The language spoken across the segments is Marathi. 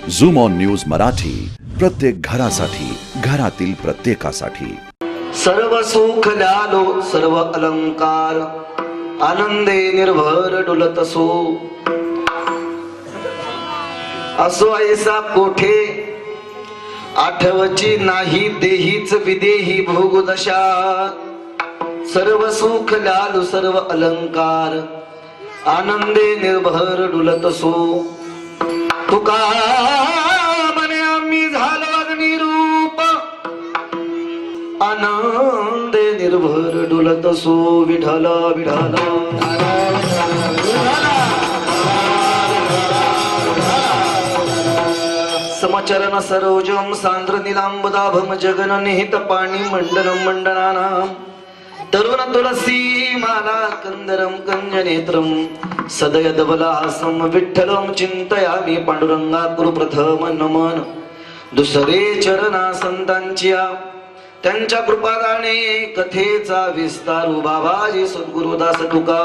झूम ऑन न्यूज मराठी, प्रत्येक घरासाठी, घरातील प्रत्येकासाठी। सर्व सुख लालो सर्व अलंकार, आनंदे निर्भर डुलत असो ऐसा कोठे, आठवची नाही देहीच विदेही भोगदशा। सर्व सुख लालो सर्व अलंकार, आनंदे निर्भर डुलत तुका म्हणे आम्ही झालो अग्निरूप, आनंदे निर्भर डुलत विठ्ठल विठ्ठल। समचरण सरोजम सांद्र निलांबदाभम जगन निहित पाणी मंडलम मंडनानां, तरुण तुलसी माला कंदरम कंजनेत्रम, सदयदबलासम विठ्ठलम चिंतयामि पांडुरंगा कुरु प्रथम नमन। दुसरे चरणा संतांच्या त्यांच्या कृपादाने कथेचा विस्तारू बाबाजी सद्गुरुदास तुका।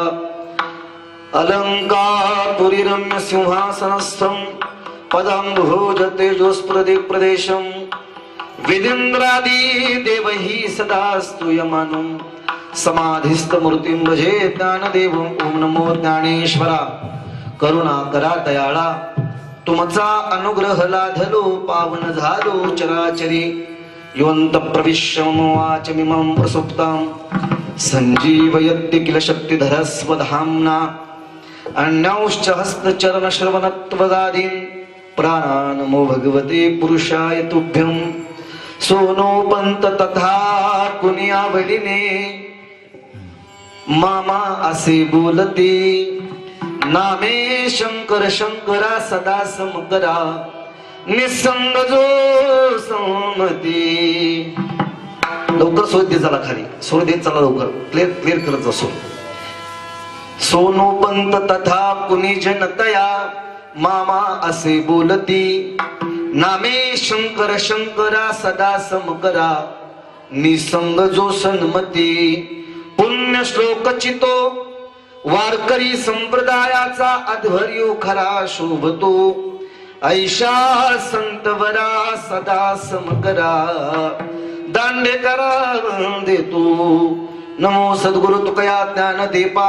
अलंकार पुरीरम्य सिंहासनस्थम, पदांभोज तेजोस्प्रदे प्रदेशम, विदिंद्रादी देवही सदा स्तूयमानं, समाधिस्थ मूर्तिं भजे ज्ञानदेवं। ओम नमो ज्ञानेश्वरा, करुणा करा दयाळा, तुमचा अनुग्रह लाधलो पावन झालो चराचरी। योऽन्त प्रविश्य मम वाचमिमं प्रसुप्तां, संजीवयत्ति किल शक्तिधरस्व धाम्ना। अन्यांश्च हस्तचरण श्रवणत्वदादीन् प्राणान् नमो भगवते पुरुषाय तुभ्यं। सोनोपंत तथा कुनियावडीने, मामा असे बोलते, नामे शंकर शंकरा सदा समकरा, निसंग जो संमती। लवकर सोड दे चला खाली, सोड देत चला लवकर, क्लिअर करत असो। सोनोपंत तथा कुनी जनतया, मामा असे बोलती, नामे शंकर शंकरा सदा समकरा, निसंग जो सन्मती। पुण्य श्लोक चितो वारकरी संप्रदायाचा अध्वर्यो खरा शोभतो, ऐशा संतवरा सदा समकरा, दांडेकरा देतो। नमो सद्गुरु तुकया ज्ञान दीपा,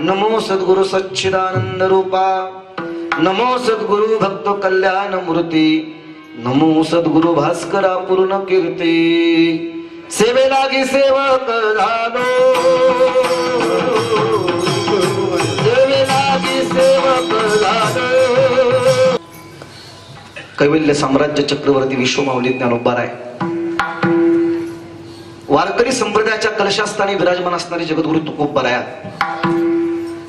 नमो सद्गुरु सच्चिदानंद रूपा, नमो सद्गुरु भक्त कल्याण मूर्ती, नमो सद्गुरु भास्करा पूर्ण कीर्ती। सेवेलागी सेवक झालो, सेवेलागी सेवक झालो। कैवल्य साम्राज्य चक्रवर्ती विश्वमाऊली ज्ञानोबा राय, वारकरी संप्रदायाच्या कलशास्थानी विराजमान असणारे जगद्गुरु तुकोबा राया,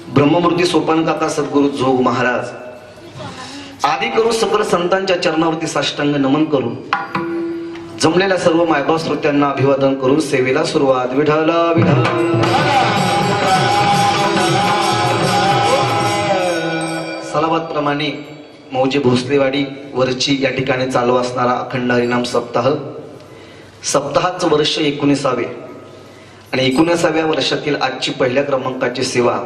ब्रह्ममूर्ती सोपान काका सद्गुरु जोग महाराज आदी करून सकल संतांच्या चरणावरती साष्टांग नमन करून, जमलेल्या सर्व मायबाप श्रोत्यांना अभिवादन करून सेवेला सुरुवात। विठ्ठल विठ्ठल। सलावत प्रमाणे मौजे भोसलेवाडी वरची या ठिकाणी चालू असणारा अखंड हरिनाम सप्ताह, सप्ताहाचं वर्ष 19वे आणि 19व्या वर्षातील आजची पहिल्या क्रमांकाची सेवा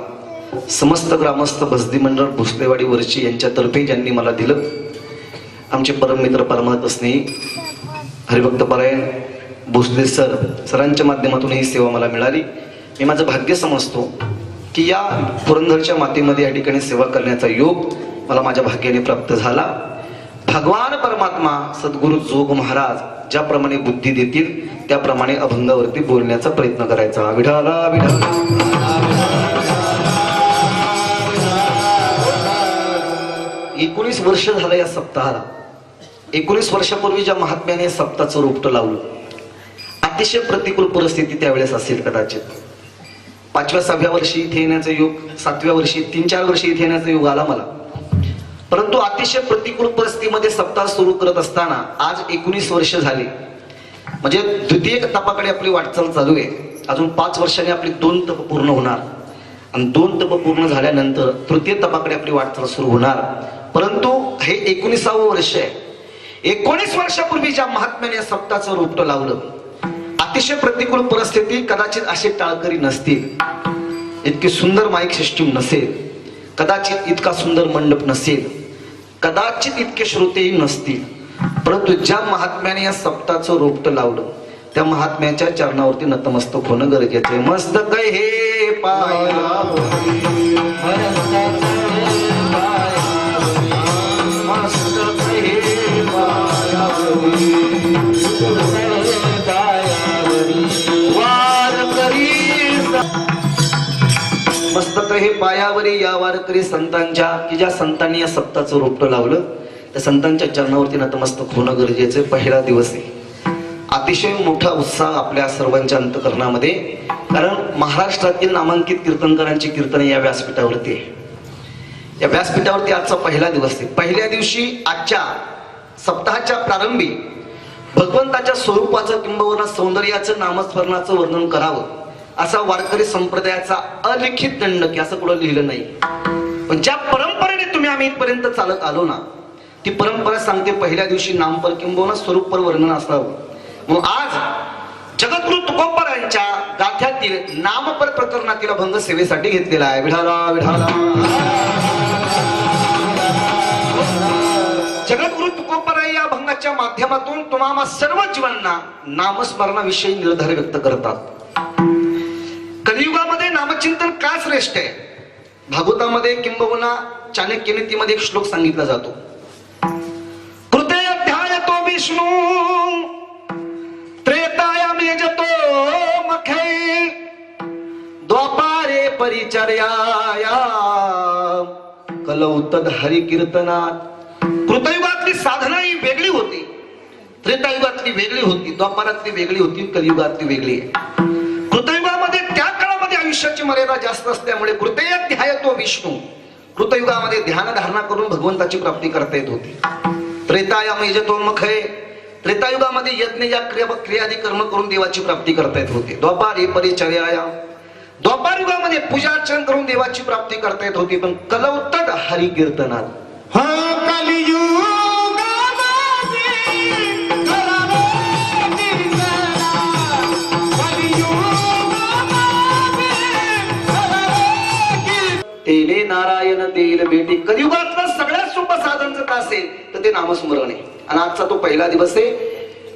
समस्त ग्रामस्थ बसदी मंडळ भोसलेवाडी वरची यांच्यातर्फे ज्यांनी मला दिलं, आमचे परममित्र परमात्मा स्नेही हरिभक्त परायण भोसले सरांच्या माध्यमातून ही सेवा मला मिळाली। मी माझं भाग्य समजतो की या पुरंदरच्या मातीमध्ये या ठिकाणी सेवा करण्याचा योग मला माझ्या भाग्याने प्राप्त झाला। भगवान परमात्मा सद्गुरु जोग महाराज ज्याप्रमाणे बुद्धी देतील त्याप्रमाणे अभंगावरती बोलण्याचा प्रयत्न करायचा। विठ्ठल विठ्ठल। 19 वर्ष झालं या सप्ताहाला। 19 वर्षापूर्वी ज्या महात्म्याने सप्ताचं रोपटं लावलं, अतिशय प्रतिकूल परिस्थिती त्यावेळेस असेल कदाचित। 5व्या 6व्या वर्षी इथे येण्याचा योग, 7व्या वर्षी 3-4 वर्षी इथे येण्याचा योग आला मला, परंतु अतिशय प्रतिकूल परिस्थितीमध्ये सप्ताह सुरू करत असताना आज 19 वर्ष झाली। म्हणजे द्वितीय तपाकडे आपली वाटचाल चालू आहे। अजून 5 वर्षांनी आपली 2 तप पूर्ण होणार आणि 2 तप पूर्ण झाल्यानंतर तृतीय तपाकडे आपली वाटचाल सुरू होणार। परंतु हे 19वे वर्ष आहे। 19 वर्षापूर्वी ज्या महात्म्याने सप्ताचं रोपटं लावलं, अतिशय प्रतिकूल परिस्थिती, कदाचित असे टाळकरी नसतील, इतकी सुंदर माईक सिस्टीम नसेल, कदाचित इतका सुंदर मंडप नसेल, कदाचित इतके श्रोतेही नसतील, परंतु ज्या महात्म्याने या सप्ताचं रोपटं लावलं त्या महात्म्याच्या चरणावरती नतमस्तक होणं गरजेचं आहे. मस्तक हे पायावरी, मस्तक हे पायावरी, वारकरी मस्तक हे पायावरी या वारकरी संतांच्या, की ज्या संतांनी या सप्ताचं रोपटं लावलं त्या संतांच्या चरणावरती नतमस्तक होणं गरजेचं आहे. पहिला दिवस आहे. अतिशय मोठा उत्साह आपल्या सर्वांच्या अंतकरणामध्ये, कारण महाराष्ट्रातील नामांकित कीर्तनकारांची कीर्तने या व्यासपीठावरती आहे. या व्यासपीठावरती आजचा पहिला दिवस आहे. पहिल्या दिवशी आजच्या सप्ताहाच्या प्रारंभी भगवंताच्या स्वरूपाचं किंबहुना सौंदर्याचं नामस्मरणाचं वर्णन करावं असा वारकरी संप्रदायाचा अलिखित दंड, की असं कुठं लिहिलं नाही. पण ज्या परंपरेने तुम्ही आम्ही इथपर्यंत चालत आलो ना, ती परंपरा सांगते पहिल्या दिवशी नामपर किंबहुना स्वरूपपर वर्णन असावं. म्हणून आज जगद्गुरु तुकोबारायांच्या गाथ्यातील नामपर प्रकरणातील अभंग सेवेसाठी घेतलेला आहे. विठाला विठाला. जगद्गुरु तुकोबाराय या अभंगाच्या माध्यमातून तुम्हाला सर्व जीवांना नामस्मरणाविषयी निर्धार व्यक्त करतात. कलियुगामध्ये नामचिंतन का श्रेष्ठ आहे? भागवतामध्ये किंबहुना चाणक्य नीतीमध्ये एक श्लोक सांगितला जातो. कृते अध्याय तो विष्णू त्रेतायाम यजतो मखे द्वापारे परिचर्याया कलौ तद हरि कीर्तनात. कृतयुगातली साधना ही वेगळी होती, त्रेतायुगातली वेगळी होती, द्वापारातली वेगळी होती, कलियुगातली वेगळी आहे. कृतयुगामध्ये त्या काळामध्ये आयुष्याची मर्यादा जास्त असल्यामुळे कृते अध्याय तो विष्णू, कृतयुगामध्ये ध्यान धारणा करून भगवंताची प्राप्ती करता येत होती. त्रेतायाम यजतो मखे, त्रेतायुगामध्ये यज्ञ या क्रियादी कर्म करून देवाची प्राप्ती करता येत होती. द्वापारे परिचर्याया, द्वापार युगामध्ये पूजा अर्चन करून देवाची प्राप्ती करता येत होती. पण कलौ तद हरि कीर्तनात, तेले नारायण तेल भेटी. कलियुगातलं सगळ्यात सोपं साधन जर असेल तर ते नामस्मरण आहे. आणि आजचा तो पहिला दिवस आहे.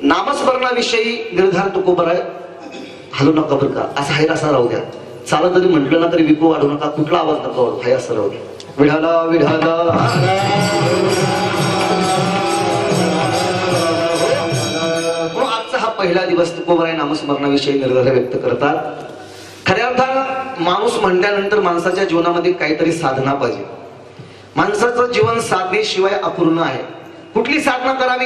नामस्मरणाविषयी निर्धार तुकोबाराय हलू नका बरं का, असा हाय असा राहू द्या. चालत जरी म्हटलं ना तरी विकू वाढू नका, कुठला आवाज नका वाढू, हाय असं राहू द्या. विढाला विढाला. आजचा हा पहिला दिवस तुकोबाराय नामस्मरणाविषयी निर्धार व्यक्त करतात. खऱ्या अर्थानं माणूस म्हटल्यानंतर माणसाच्या जीवनामध्ये काहीतरी साधना पाहिजे. माणसाचं जीवन साधनेशिवाय अपूर्ण आहे. कुठली साधना करावी?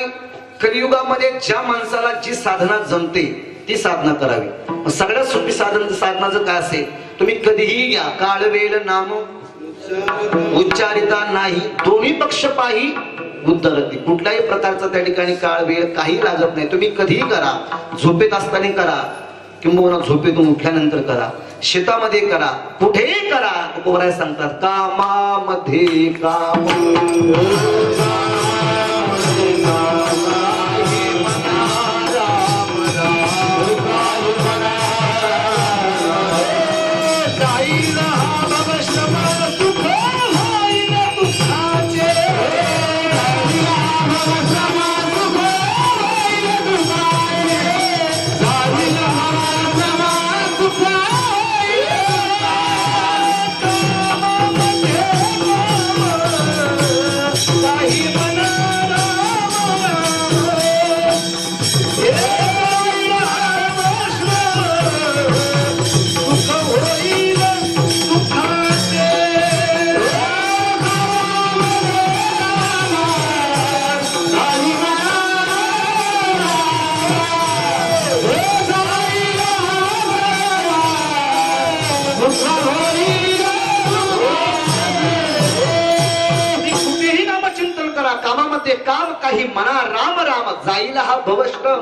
कलियुगामध्ये ज्या माणसाला जी साधना जमते ती साधना करावी. सगळ्यात सोपी साधनाचं काय असेल? तुम्ही कधीही घ्या, काळ वेळ नाम उच्चारिता नाही, दोन्ही पक्ष पाही उद्धरती. कुठल्याही प्रकारचा त्या ठिकाणी काळ वेळ काही लागत नाही. तुम्ही कधीही करा, झोपेत असताना करा किंबहुना झोपेतून उठल्यानंतर करा, शेतामध्ये करा, कुठेही करा. तुकोबाराय सांगतात कामामध्ये काम, कामामध्ये काम काही मना राम राम जाईल हा भवश्रम.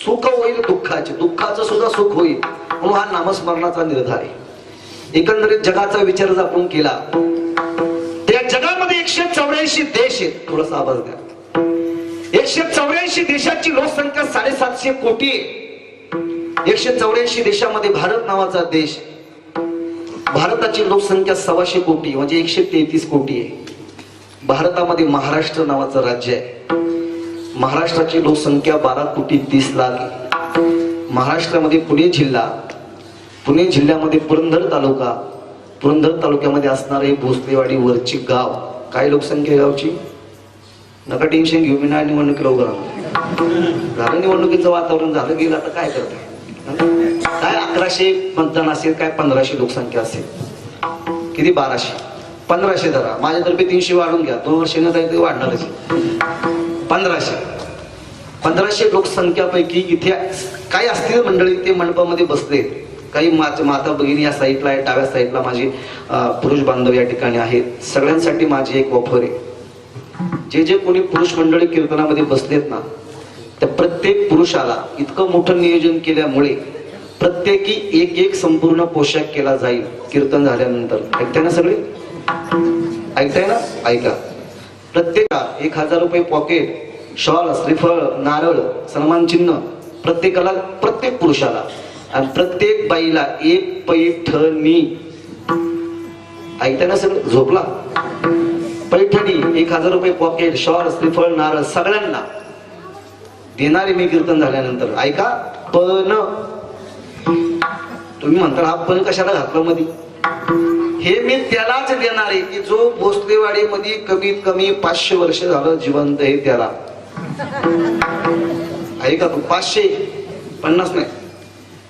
सुख होईल दुःखाचे, दुःखाचं सुद्धा सुख होईल. म्हणून हा नामस्मरणाचा निर्धार आहे. एकंदरीत जगाचा विचार जर आपण केला त्या जगामध्ये 184 देश आहेत. थोडासा आवाज द्या. 184 देशाची लोकसंख्या 750 कोटी आहे. 184 देशामध्ये भारत नावाचा देश, भारताची लोकसंख्या 125 कोटी म्हणजे 133 कोटी आहे. भारतामध्ये महाराष्ट्र नावाचं राज्य आहे. महाराष्ट्राची लोकसंख्या 12,30,00,000 आहे. महाराष्ट्रामध्ये पुणे जिल्ह्यामध्ये पुरंदर तालुक्यामध्ये असणारे भोसलेवाडी वरची गाव. काय लोकसंख्या आहे गावची? नका टेन्शन घेऊ, मी नाही निवडणुकीला उभं राहणार. झालं निवडणुकीचं वातावरण, झालं गेलं, आता काय करताय? काय 1100 मतदान असेल, काय 1500 लोकसंख्या असेल, किती 1200 1500 धरा, माझ्यातर्फे 300 वाढून घ्या, 2 वर्षांनी जाईल ते वाढणारच. 1500 लोकसंख्यापैकी इथे काय असतील मंडळी ते मंडपामध्ये बसले. काही माता भगिनी या साईडला आहे, डाव्या साईडला माझे पुरुष बांधव या ठिकाणी आहेत. सगळ्यांसाठी माझी एक ऑफर आहे. जे कोणी पुरुष मंडळी कीर्तनामध्ये बसलेत ना, त्या प्रत्येक पुरुषाला इतकं मोठं नियोजन केल्यामुळे प्रत्येकी एक संपूर्ण पोशाख केला जाईल कीर्तन झाल्यानंतर. ऐकताय ना सगळे? ऐकताय ना? ऐका. प्रत्येका 1000 रुपये पॉकेट, शॉल, श्रीफळ, नारळ, सन्मान चिन्ह प्रत्येकाला, प्रत्येक पुरुषाला, आणि प्रत्येक बाईला 1 पैठणी. ऐकताय ना सगळं? झोपला? पैठणी, 1000 रुपये पॉकेट, शॉल, श्रीफळ, नारळ सगळ्यांना देणारे मी कीर्तन झाल्यानंतर. ऐका. पण तुम्ही म्हणता हा पण कशाला घातला मध्ये? हे मी त्यालाच देणार आहे की जो भोसलेवाडीमध्ये कमीत कमी 500 वर्ष झालं जिवंत आहे त्याला. ऐका. तू 550 नाही,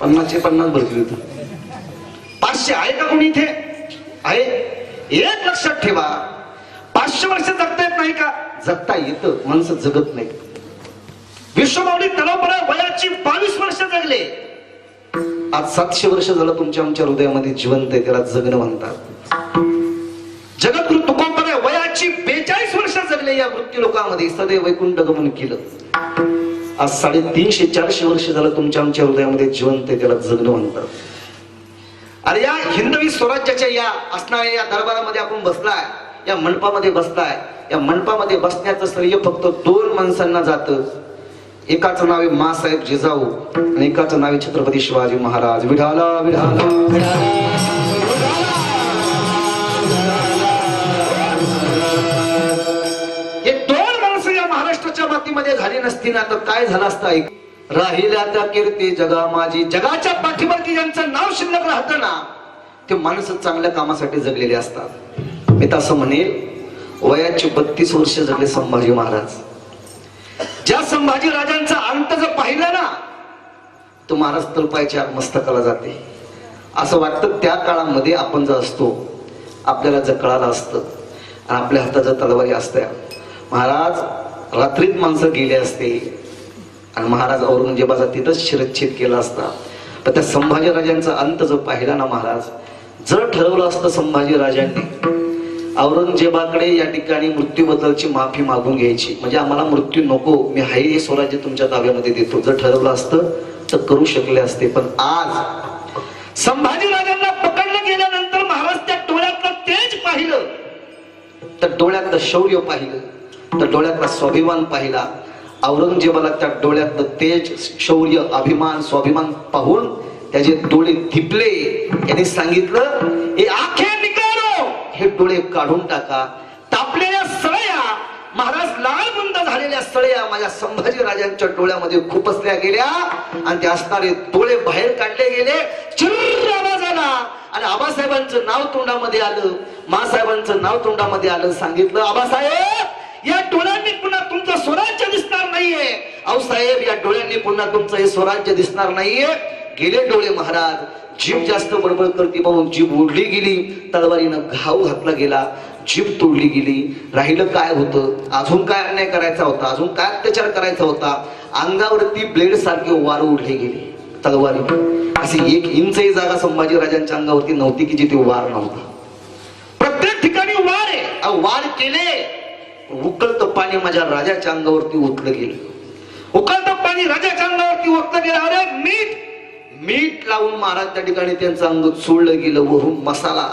50चे 50 भरतील. 500 आहे का कोणी इथे? आहे? एक लक्षात ठेवा, 500 वर्ष जगता येत नाही का? जगता येतं, माणसं जगत नाही. विश्वमाऊली तलावपरा वयाची 22 वर्ष जगले. आज 700 वर्ष झालं तुमच्या आमच्या हृदयामध्ये जिवंत आहे, त्याला जगणं म्हणतात. जगद्गुरु तुकोबराय वयाची 42 वर्ष जगले. या मृत्यू लोकांमध्ये सदैव वैकुंठ गमन केलं. आज 350-400 वर्ष झालं तुमच्या आमच्या हृदयामध्ये जिवंत आहे, त्याला जगणं म्हणतात. अरे या हिंदवी स्वराज्याच्या या असणाऱ्या या दरबारामध्ये आपण बसलाय, या मंडपामध्ये बसलाय. या मंडपामध्ये बसण्याचं श्रेय फक्त 2 माणसांना जातं. एकाचं नाव आहे मासाहेब जिजाऊ आणि एकाचं नाव आहे छत्रपती शिवाजी महाराज. विठाला विठाला हे 2 माणसं या महाराष्ट्राच्या मातीमध्ये झाली नसती ना तर काय झालं असतं? राहिल्या त्या कीर्ती जगा माझी. जगाच्या पाठीवरती ज्यांचं नाव शिल्लक राहतं ना ते माणसं चांगल्या कामासाठी जगलेले असतात. मी तर असं म्हणेल, वयाची 32 वर्ष जगले संभाजी महाराज. ज्या संभाजी राजांचा अंत जर पाहिला ना तो महाराज तलपायच्या मस्तकाला जाते. असं वाटतं त्या काळामध्ये आपण जर असतो, आपल्याला जर कळालं असतं आणि आपल्या हातात जर तलवारी असत्या, महाराज रात्रीत माणसं गेले असते आणि महाराज औरंगजेबाचा तिथंच शिरच्छेद केला असता. पण त्या संभाजी राजांचा अंत जर पाहिला ना महाराज, जर ठरवलं असतं संभाजी राजांनी औरंगजेबाकडे या ठिकाणी मृत्यूबद्दलची माफी मागून घ्यायची, म्हणजे आम्हाला मृत्यू नको, मी हाय हे स्वराज्य तुमच्या ताब्यामध्ये देतो, जर ठरवलं असतं तर करू शकले असते. पण आज संभाजी राजांना पकडलं गेल्यानंतर महाराज त्या डोळ्यातलं तेज पाहिलं, तर डोळ्यातलं शौर्य पाहिलं, तर डोळ्यातला स्वाभिमान पाहिला. औरंगजेबाला त्या डोळ्यातलं तेज, शौर्य, अभिमान, स्वाभिमान पाहून त्याचे डोळे दिपले. यांनी सांगितलं, हे आखे निकालो, हे डोळे काढून टाका. तापलेल्या सळया, महाराज लाल बुंद झालेल्या सळया माझ्या संभाजी राजांच्या डोळ्यामध्ये खुपसल्या गेल्या आणि ते असणारे डोळे बाहेर काढले गेले. चिर्र आवाज आला आणि आबासाहेबांचं नाव तोंडामध्ये आलं, मासाहेबांचं नाव तोंडामध्ये आलं. सांगितलं, आबासाहेब या डोळ्यांनी पुन्हा तुमचं स्वराज्य दिसणार नाहीये. अहो साहेब, या डोळ्यांनी पुन्हा तुमचं हे स्वराज्य दिसणार नाहीये. गेले डोळे महाराज. जीभ जास्त बडबड करते म्हणून जीभ ओढली गेली, तलवारीनं घाव घातला गेला, जीभ तोडली गेली. राहिलं काय होतं? अजून काय अन्याय करायचा होता, अजून काय अत्याचार करायचा होता? अंगावरती ब्लेड सारखे वार उडले गेले तलवारी. अशी 1 इंचही जागा संभाजी राजांच्या अंगावरती नव्हती की जिथे वार नव्हता. प्रत्येक ठिकाणी वार आहे. वार केले, उकळत पाणी माझ्या राजाच्या अंगावरती ओतलं गेलं. उकळत पाणी राजाच्या अंगावरती ओतलं गेलं. अरे मीठ लावून महाराज त्या ठिकाणी त्यांचं अंग चोळलं गेलं. वरून मसाला,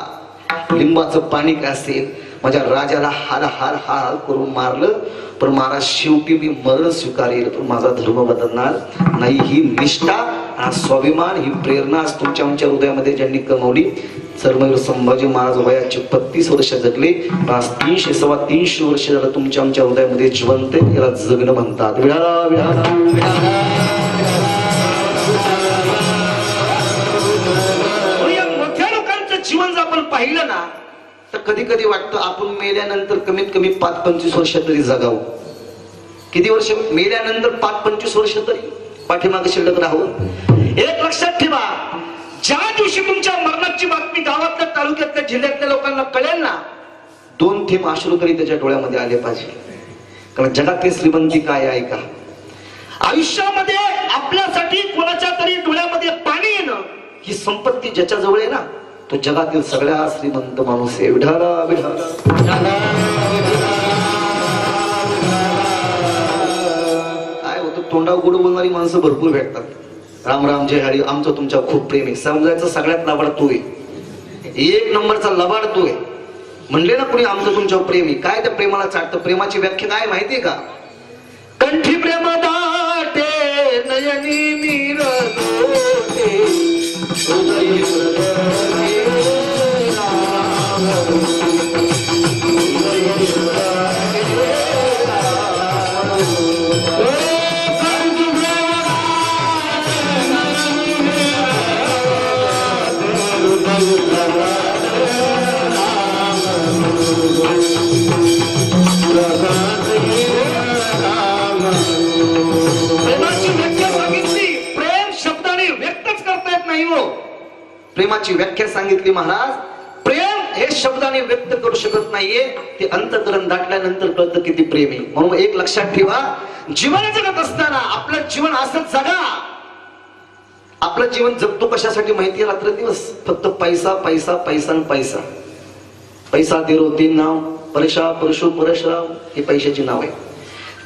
लिंबाचं पाणी काय असेल, माझ्या राजाला हार हार हार करून मारलं. पण महाराज शेवटी मी मरण स्वीकारेल, पण माझा धर्म बदलणार नाही. ही निष्ठा, हा स्वाभिमान, ही प्रेरणा तुमच्या आमच्या हृदयामध्ये ज्यांनी कमवली सरमयूर संभाजी महाराज वयाची 32 वर्ष जगले. आज 300 सव्वा 300 वर्ष झालं तुमच्या आमच्या हृदयामध्ये जिवंत आहे. याला जगणं म्हणतात. विढाला विढाला या मोठ्या लोकांचं जीवन जर आपण पाहिलं ना तर कधी कधी वाटतं आपण मेल्यानंतर कमीत कमी 5-25 वर्ष तरी जगावं. किती वर्ष मेल्यानंतर 5-25 वर्ष तरी पाठीमागे शिल्लक राहावं. एक लक्षात ठेवा, ज्या दिवशी तुमच्या मरणाची बातमी गावातल्या तालुक्यातल्या जिल्ह्यातल्या लोकांना कळेल ना 2 थेंब अश्रू तरी त्याच्या डोळ्यामध्ये आले पाहिजे. कारण जगातली श्रीमंती काय आहे का? आयुष्यामध्ये आपल्यासाठी कोणाच्या तरी डोळ्यामध्ये पाणी येणं ही संपत्ती ज्याच्या जवळ आहे ना तो जगातील सगळ्या श्रीमंत माणूस आहे. विढाला विढाला काय होतं, तोंडावर गोड बोलणारी माणसं भरपूर भेटतात. राम राम जय हरी, आमचं तुमच्या खूप प्रेम आहे समजायचं. सगळ्यात लबाड तू आहे, 1 नंबरचा लबाड तू आहे. म्हणले ना कुणी आमचं तुमच्यावर प्रेम आहे, काय त्या प्रेमाला चाटतं? प्रेमाची व्याख्या काय माहितीये का? कंठी प्रेम दाटे नयनी मीर प्रेमाची व्याख्या सांगितली महाराज. प्रेम हे शब्दाने व्यक्त करू शकत नाहीये, ते अंतःकरण दाटल्यानंतर कळतं किती प्रेम आहे. म्हणून एक लक्षात ठेवा, जीवन जगत असताना आपलं जीवन असंच जगा. आपलं जीवन जगतो कशासाठी माहितीये? रात्र दिवस फक्त पैसा पैसा पैसा आणि पैसा. पैसा दिरो तीन नाव, परशा परशु परशुराम, हे पैशाची नाव आहे.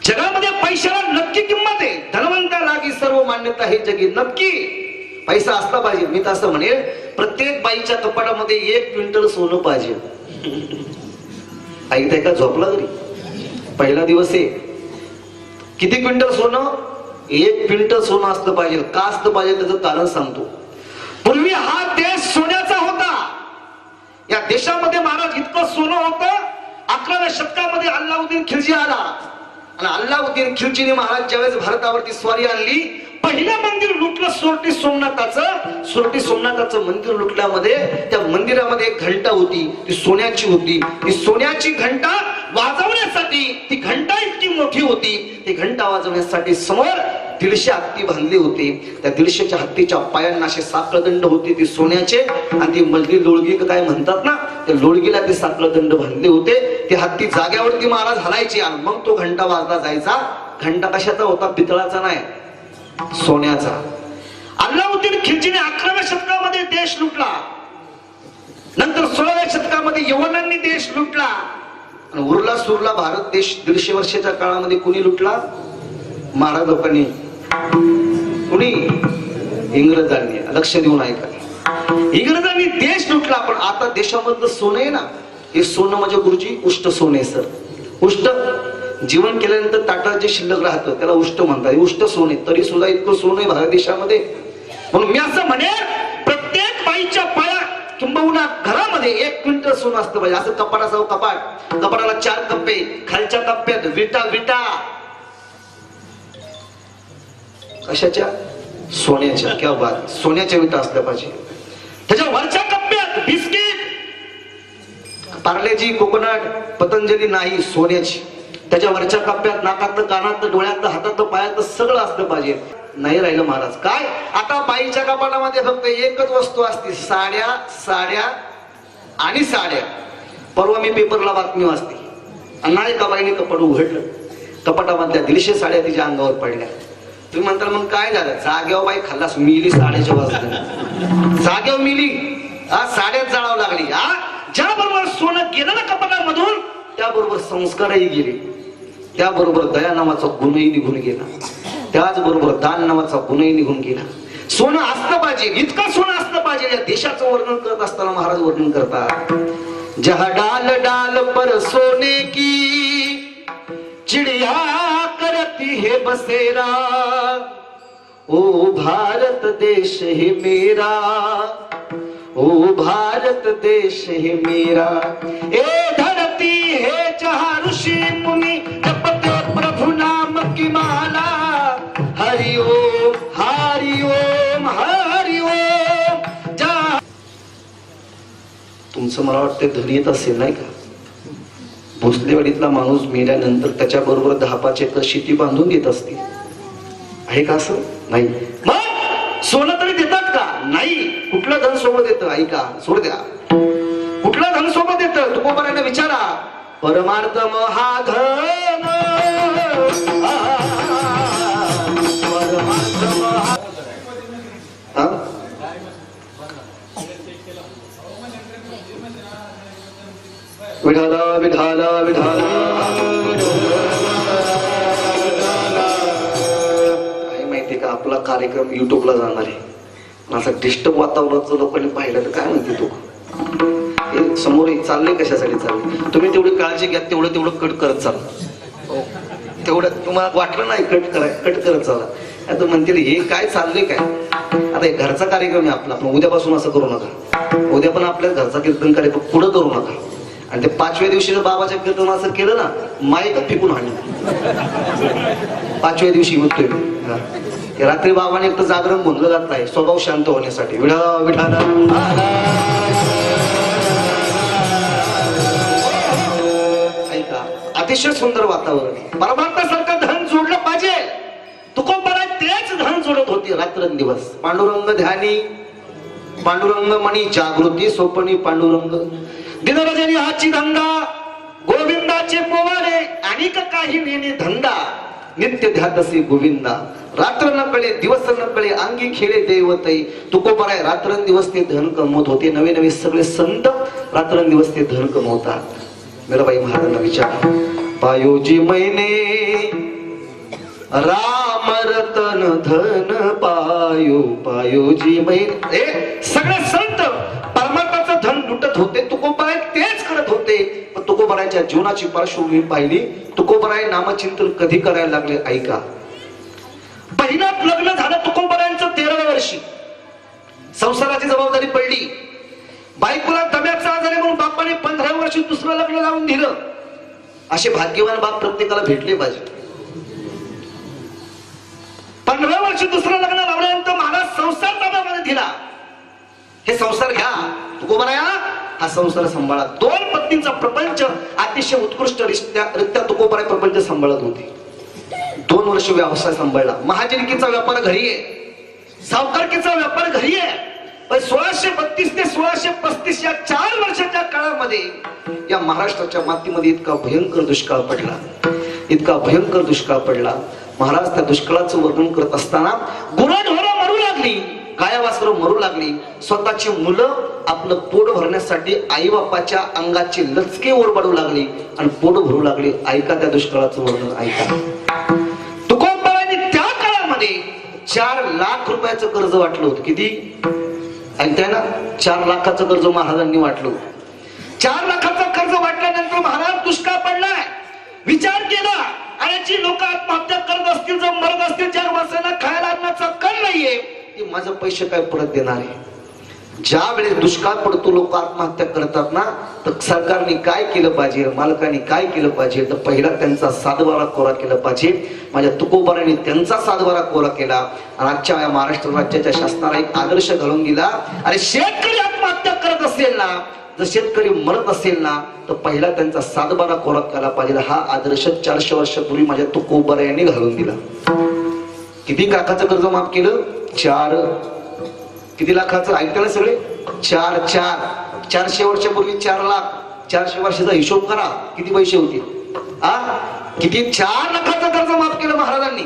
जगामध्ये पैशाला नक्की किंमत आहे. धनवंता लागी सर्व मान्यता हे जगी नक्की. पैसा असला पाहिजे. मी तर असं म्हणेल, प्रत्येक बाईच्या कपाटामध्ये 1 क्विंटल सोनं पाहिजे. ऐकताय का? झोपला तरी पहिला दिवस आहे. किती क्विंटल सोनं? 1 क्विंटल सोनं असलं पाहिजे. का असलं पाहिजे त्याचं कारण सांगतो. पूर्वी हा देश सोन्याचा होता. या देशामध्ये महाराज इतकं सोनं होतं, 11व्या शतकामध्ये अल्लाउद्दीन खिलजी आला आणि अल्लाउद्दीन खिलजीने महाराज ज्यावेळेस भारतावरती स्वारी आणली, पहिलं मंदिर लुटलं सोरटी सोमनाथाचं. सोरटी सोमनाथाचं मंदिर लुटल्यामध्ये त्या मंदिरामध्ये एक घंटा होती, ती सोन्याची होती. ती सोन्याची घंटा वाजवण्यासाठी, ती घंटा इतकी मोठी होती, ती घंटा वाजवण्यासाठी समोर 150 हत्ती बांधले होते. त्या 150च्या हत्तीच्या पायांना असे साखळदंड होते ते सोन्याचे, आणि ती मधली लोळगी काय म्हणतात ना, त्या लोळगीला ते साखळदंड बांधले होते. ते हत्ती जाग्यावरती महाराज हलायचे आणि मग तो घंटा वाजला जायचा. घंटा कशाचा होता? पितळाचा नाही, सोन्याचा. अल्लाउद्दीन खिलजीने 11व्या शतकामध्ये देश लुटला. नंतर 16व्या शतकामध्ये यवनांनी देश लुटला आणि उरला सुरला भारत देश 150 वर्षाच्या काळामध्ये कुणी लुटला? महाराज लोकांनी. कुणी? इंग्रजांनी. लक्ष देऊन ऐका, इंग्रजांनी देश लुटला. पण आता देशामधलं सोनं आहे ना, हे सोनं माझ्या गुरुजी उष्ट सोने. सर उष्ट जीवन केल्यानंतर ताटात जे शिल्लक राहतं त्याला उष्ट म्हणतात. उष्ट सोने. तरी सुद्धा इतकं सोनं आहे भारत देशामध्ये. म्हणून मी असं म्हणेन, प्रत्येक बाईच्या पाया किंबहुना घरामध्ये 1 क्विंटल सोनं असतं पाहिजे. असं कपाटाचं कपाट, कपाटाला 4 कप्पे, खालच्या कप्प्यात विटा विटा. कशाच्या? सोन्याच्या. क्या बात. सोन्याच्या विटा असल्या पाहिजे. त्याच्या वरच्या कप्प्यात बिस्किट, पार्लेजी, कोकोनट, पतंजली नाही, सोन्याची. त्याच्या वरच्या कप्प्यात नाकातलं, कानातलं, डोळ्यातलं, हातातलं, पायातलं सगळं असलं पाहिजे. नाही राहिलं महाराज. काय आता बाईच्या कपाटामध्ये फक्त एकच वस्तू असते, साड्या साड्या आणि साड्या. परवा मी पेपरला बातमी वाचते, आणि एका बाईने कपाट उघडलं, कपाटामधल्या 150 साड्या तिच्या अंगावर पडल्या. तुम्ही म्हणता मग काय झालं? जाग्यावर बाई खाल्लास मिली, साड्याच्या वाजल्या जाग्यावर मिली. साड्यात जाळावं लागली. ज्याबरोबर सोनं गेलं ना कपाटामधून, त्याबरोबर संस्कारही गेले, त्याबरोबर दया नावाचा गुणही निघून गेला, त्याचबरोबर दान नावाचा गुणही निघून गेला. सोनं असलं पाहिजे, इतकं सोनं असलं पाहिजे. या देशाचं वर्णन करत असताना महाराज वर्णन करतात, जहा डाल डाल पर सोने की चिड़िया करती है बसेरा, ओ भारत देश है मेरा, ओ भारत देश है मेरा, ए धरती है जहाँ ऋषि मुनि जपते प्रभु नाम की माला, हरि ओम हरि ओम हरि ओम जा. तुमचं मला वाटतं धरी येत असेल नाही का? भोसलेवाडीतला माणूस मेल्यानंतर त्याच्या बरोबर 10-5 एकर शेती बांधून देत असते, आहे का असं? नाही. मग सोनं तरी देतात का? नाही. कुठलं धन सोबत देतं? ऐका, सोड द्या. कुठलं धन सोबत देतं? तुकोबारांना विचारा. परमार्थ महाधन, परमार्थ महा. विठाला विठाला विठाला. काय माहिती का, आपला कार्यक्रम युट्यूबला जाणार आहे, असं डिस्टर्ब वातावरणाचं लोकांनी पाहिलं तर काय म्हणते तू हे समोर चाललंय कशासाठी चाललंय? तुम्ही तेवढी काळजी घ्या, तेवढं कट करत चाला. तेवढं तुम्हाला वाटलं नाही कट करत चाला. आता म्हणतील हे काय चाललंय काय? आता हे घरचा कार्यक्रम आहे आपला, आपण उद्यापासून असं करू नका. उद्या पण आपल्या घरचा कीर्तन कार्यक्रम पुढं करू नका. आणि ते 5व्या दिवशी जर बाबाच्या कीर्तन असं केलं ना, माईक फेकून आणलं. 5व्या दिवशी म्हणतोय मी, रात्री बाबाने एक तर जागरण म्हणलं जात नाही स्वभाव शांत होण्यासाठी. विठाला ऐका, अतिशय सुंदर वातावरण. परमार्थासारखं धन जोडलं पाहिजे. तुकोबारा तेच धन जोडत होते रात्रंदिवस. पांडुरंग ध्यानी, पांडुरंग मणी जागृती सोपणी पांडुरंग. दिनरजनी हाची धंदा, गोविंदाचे पोवाडे अनेक काही नेणे धंदा. नित्य ध्यातसी गोविंदा, रात्र न कळे दिवस न कळे अंगी खेळे देवतई. तुकोबाराय रात्रंदिवस ते धन कमवत होते. नवे नवे सगळे संत रात्रंदिवस ते धन कमवतात. मीराबाई महाराजांना विचार, पायोजी मैने राम रतन धन पायो, पायोजी मैने. सगळे संत परमात्माचं धन लुटत होते, तुकोबाराय तेच करत होते. पण तुकोबारायच्या जीवनाची पार्श्वभूमी पाहिली. तुकोबाराय नामचिंतन कधी करायला लागले ऐका. पहिल्यात लग्न झालं तुकोबारायांचं 13व्या वर्षी. संसाराची जबाबदारी पडली. बायकोला दम्याचा आजार आहे म्हणून बापाने 15व्या वर्षी दुसरं लग्न लावून दिलं. असे भाग्यवान बाप प्रत्येकाला भेटले पाहिजे. 15व्या वर्षी दुसरं लग्न लावल्यानंतर महाराज संसार ताब्यामध्ये दिला. हे संसार घ्या तुकोबाराया, हा संसार सांभाळा. 2 पत्नींचा प्रपंच अतिशय उत्कृष्ट रित्या तुकोबाराय प्रपंच सांभाळत होते. 2 वर्ष व्यवसाय सांभाळला. महाजनकीचा व्यापार घरी आहे, सावकारकीचा व्यापार घरी आहे. पण 1632 ते 1635 या 4 वर्षाच्या काळामध्ये या महाराष्ट्राच्या मातीमध्ये इतका भयंकर दुष्काळ पडला, इतका भयंकर दुष्काळ पडला. महाराज त्या दुष्काळाचं वर्णन करत असताना गुराढोरं मरू लागली, गाया वासरं मरू लागली. स्वतःची मुलं आपलं पोट भरण्यासाठी आई बापाच्या अंगाची लचके ओरबाडू लागली आणि पोट भरू लागली. ऐका त्या दुष्काळाचं वर्णन ऐका. तुकोबारायांनी त्या काळामध्ये 4 लाख रुपयाचं कर्ज वाटलं होतं. किती ऐकताय ना? 4 लाखाचं कर्ज महाराजांनी वाटलं. 4 लाखाचं कर्ज वाटल्यानंतर महाराज दुष्काळ पडलाय. विचार केला, आणि लोक आत्महत्या करत असतील, जर मरत असतील, 4 वर्षांना खायला अन्नाचा कण नाहीये, ते माझं पैसे काय परत देणार आहे? ज्या वेळेस दुष्काळ पडतो लोक आत्महत्या करतात ना, तर सरकारने काय केलं पाहिजे, मालकाने काय केलं पाहिजे, तर पहिला त्यांचा 7-12 कोरा केला पाहिजे. माझ्या तुकोबाराने त्यांचा 7-12 कोरा केला. आणि आजच्या या महाराष्ट्र राज्याच्या शासनाला एक आदर्श घालून दिला. अरे शेतकरी आत्महत्या करत असेल ना, जर शेतकरी मरत असेल ना, तर पहिला त्यांचा 7-12 कोरा केला पाहिजे. हा आदर्श 400 वर्षापूर्वी माझ्या तुकोबारायांनी घालून दिला. किती लाखाचं कर्ज माफ केलं? 4. किती लाखाचं ऐकता ना सगळे? 4. 400 वर्षापूर्वी 4 लाख. 400 वर्षाचा हिशोब करा, किती पैसे होते? किती? 4 लाखाचं कर्ज माफ केलं महाराजांनी.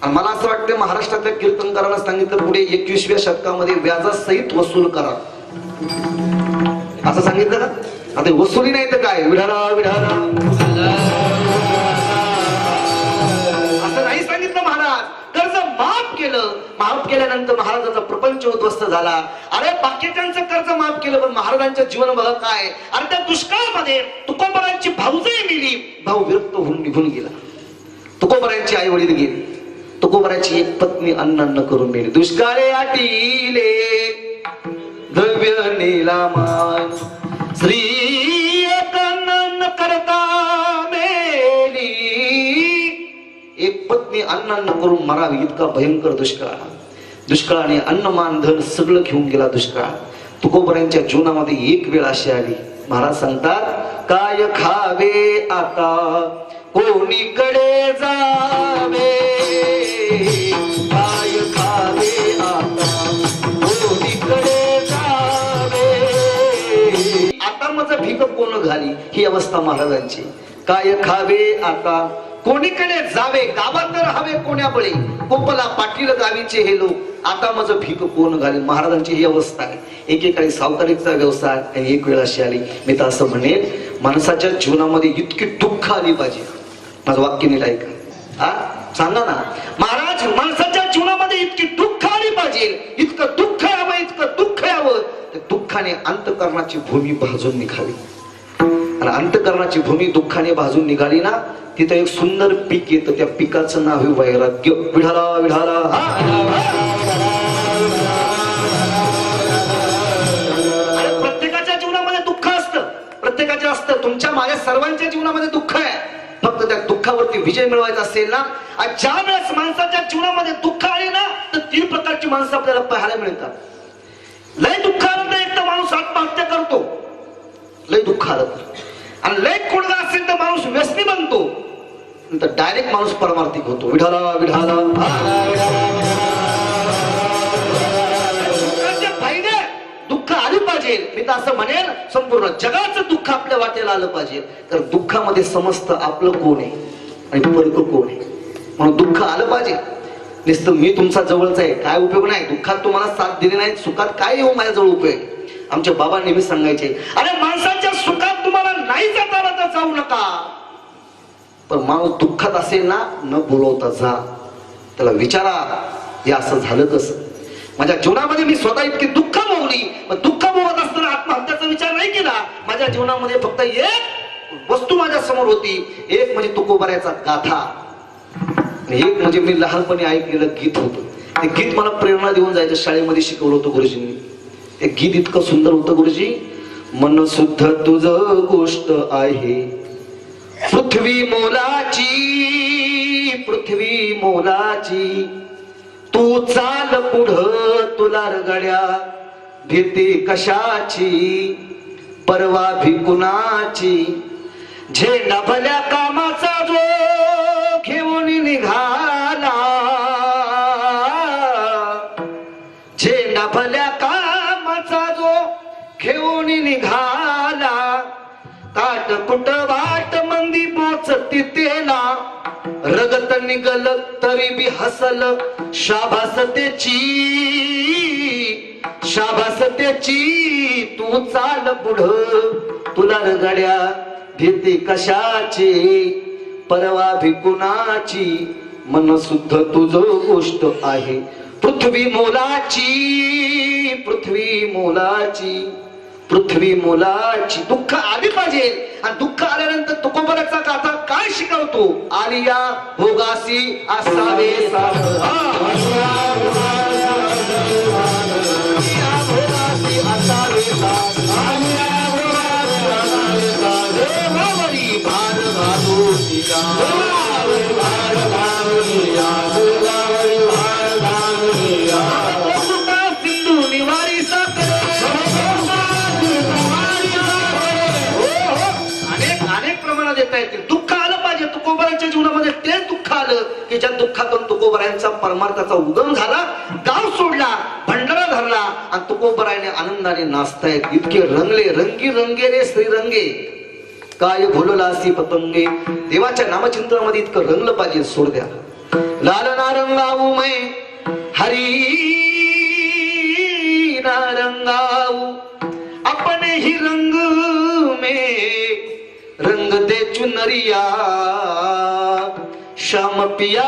आणि मला असं वाटतं महाराष्ट्रातल्या कीर्तनकारांना सांगितलं पुढे 21व्या शतकामध्ये व्याजासहित वसूल करा, असं सांगितलं का? आता वसुली नाही तर काय? विढाला विढाला असं नाही सांगितलं महाराज. कर्ज माफ केलं. माफ केल्यानंतर महाराजांचा प्रपंच उद्ध्वस्त झाला. अरे बाकीच्यांचं कर्ज माफ केलं, पण महाराजांचं जीवन बघा काय. अरे त्या दुष्काळामध्ये तुकोबारायांची भाऊजही मेली. भाऊ विरक्त होऊन निघून गेला. तुकोबारायांची आई वडील गेली. तुकोबाराची एक पत्नी अन्न करून मेली. दुष्काळे आटीले भव्य नीलामान श्री न करता मेली. एक पत्नी अन्न करून मरावी इतका भयंकर दुष्काळ. दुष्काळाने अन्न मान धन सगळं घेऊन गेला दुष्काळ. तुकोबरायांच्या जीवनामध्ये एक वेळ अशी आली. महाराज सांगतात काय खावे आता कोणीकडे जावे. काय खावे आता कोणीकडे जावे. आता माझं भीक कोण घाली ही अवस्था महाराजांची. काय खावे आता कोणीकडे जावे. गावात राहावे कोण्याबळी. कोपला पाटील गावीचे हे लोक. आता माझं भीक कोण घाले. महाराजांची ही अवस्था आहे. एकेकाळी सावकारीचा व्यवसाय आणि एक वेळ अशी आली. मी तर असं म्हणेन माणसाच्या जीवनामध्ये इतकी दुःख आली पाहिजे. माझं वाक्य नीट ऐका. हा सांगा ना महाराज माणसाच्या जीवनामध्ये इतकी दुःख आली पाहिजे. इतकं दुःख यावं इतकं दुःख यावं. त्या दुःखाने अंतःकरणाची भूमी भाजून निघाली. आणि अंतःकरणाची भूमी दुःखाने भाजून निघाली ना तिथं एक सुंदर पीक येतं. त्या पिकाचं नाव आहे वैराग्य. विढाला विढाला. आणि प्रत्येकाच्या जीवनामध्ये दुःख असतं. प्रत्येकाच्या असतं. तुमच्या माझ्या सर्वांच्या जीवनामध्ये दुःख आहे. फक्त त्या दुःखावरती विजय मिळवायचा असेल ना. ज्या वेळेस माणसाच्या जीवनामध्ये दुःख आले ना तर 3 प्रकारची माणसं आपल्याला पाहायला मिळतात. लय दुःख आलं तर एक तर माणूस आत्महत्या करतो. लय दुःख आलं आणि लय कोणगा असेल तर माणूस व्यसनी बनतो. नंतर डायरेक्ट माणूस परमार्थिक होतो. विढाला विढाला. फायदे दुःख आली पाहिजे. मी तर असं म्हणेन संपूर्ण जगाचं दुःख आपल्या वाटेला आलं पाहिजे. तर दुःखामध्ये समजतं आपलं कोण आहे आणि फरक कोण आहे. म्हणून दुःख आलं पाहिजे. नुसतं मी तुमचा जवळच आहे काय उपयोग नाही. दुःखात तुम्हाला साथ दिली नाही सुखात काय येऊ माझ्या जवळ उपयोग. आमच्या बाबा नेहमी सांगायचे अरे माणसाच्या सुखात तुम्हाला नाही जाता आलं तर जाऊ नका. पण माणूस दुःखात असेल ना न बोलवता जा. त्याला विचारा हे असं झालं कसं. माझ्या जीवनामध्ये मी स्वतः इतकी दुःख भोगली. पण दुःख भोगत असताना आत्महत्याचा विचार नाही केला. माझ्या जीवनामध्ये फक्त एक वस्तू माझ्या समोर होती. एक म्हणजे तुकोबऱ्याचा गाथा. एक म्हणजे मी लहानपणी ऐकलेलं गीत होतं. ते गीत मला प्रेरणा देऊन जायचं. शाळेमध्ये शिकवलं होतं गुरुजींनी. ते गीत इतकं सुंदर होतं गुरुजी. मन शुद्ध तुझ गोष्ट आहे पृथ्वी मोलाची. पृथ्वी मोलाची तू चाल पुढं तुला रगड्या भीती कशाची परवा भी कुणाची. झेंडा भल्या कामाचा जो घेऊन निघाला. झेंडा भल्या कामाचा जो घेऊन निघाला. काट कुट वाट मंदी पोचती तेला. रगत निगल तरी बी हसल शाबास त्याची. शाबास त्याची तू चाल पुढं तुला रगड्या भीती कशाची परवा भी कुणाची. मन शुद्ध तुझ गोष्ट आहे पृथ्वी मोलाची. पृथ्वी मोलाची. पृथ्वी मोलाची. दुःख आली पाहिजे. आणि दुःख आल्यानंतर तुकोबराचा गाथा काय शिकवतो. आलिया भोगासी असावे दुःख आलं पाहिजे. तुकोबरांच्या जीवनामध्ये तेच दुःख आलं की ज्या दुःखातून तुकोबरायांचा परमार्थाचा उगम झाला. गाव सोडला भंडारा धरला आणि तुकोबरायाने आनंदाने नाचतायत. इतके रंगले रंगी रंगे रे श्रीरंगे काय भोललासी पतंगे. देवाच्या नामचिंतनामध्ये इतकं रंगलं पाहिजे. सोड द्या लाल नारंगाऊ मै हरी नारंगाऊ आपण ही रंग में रंग दे चुनरिया श्याम पिया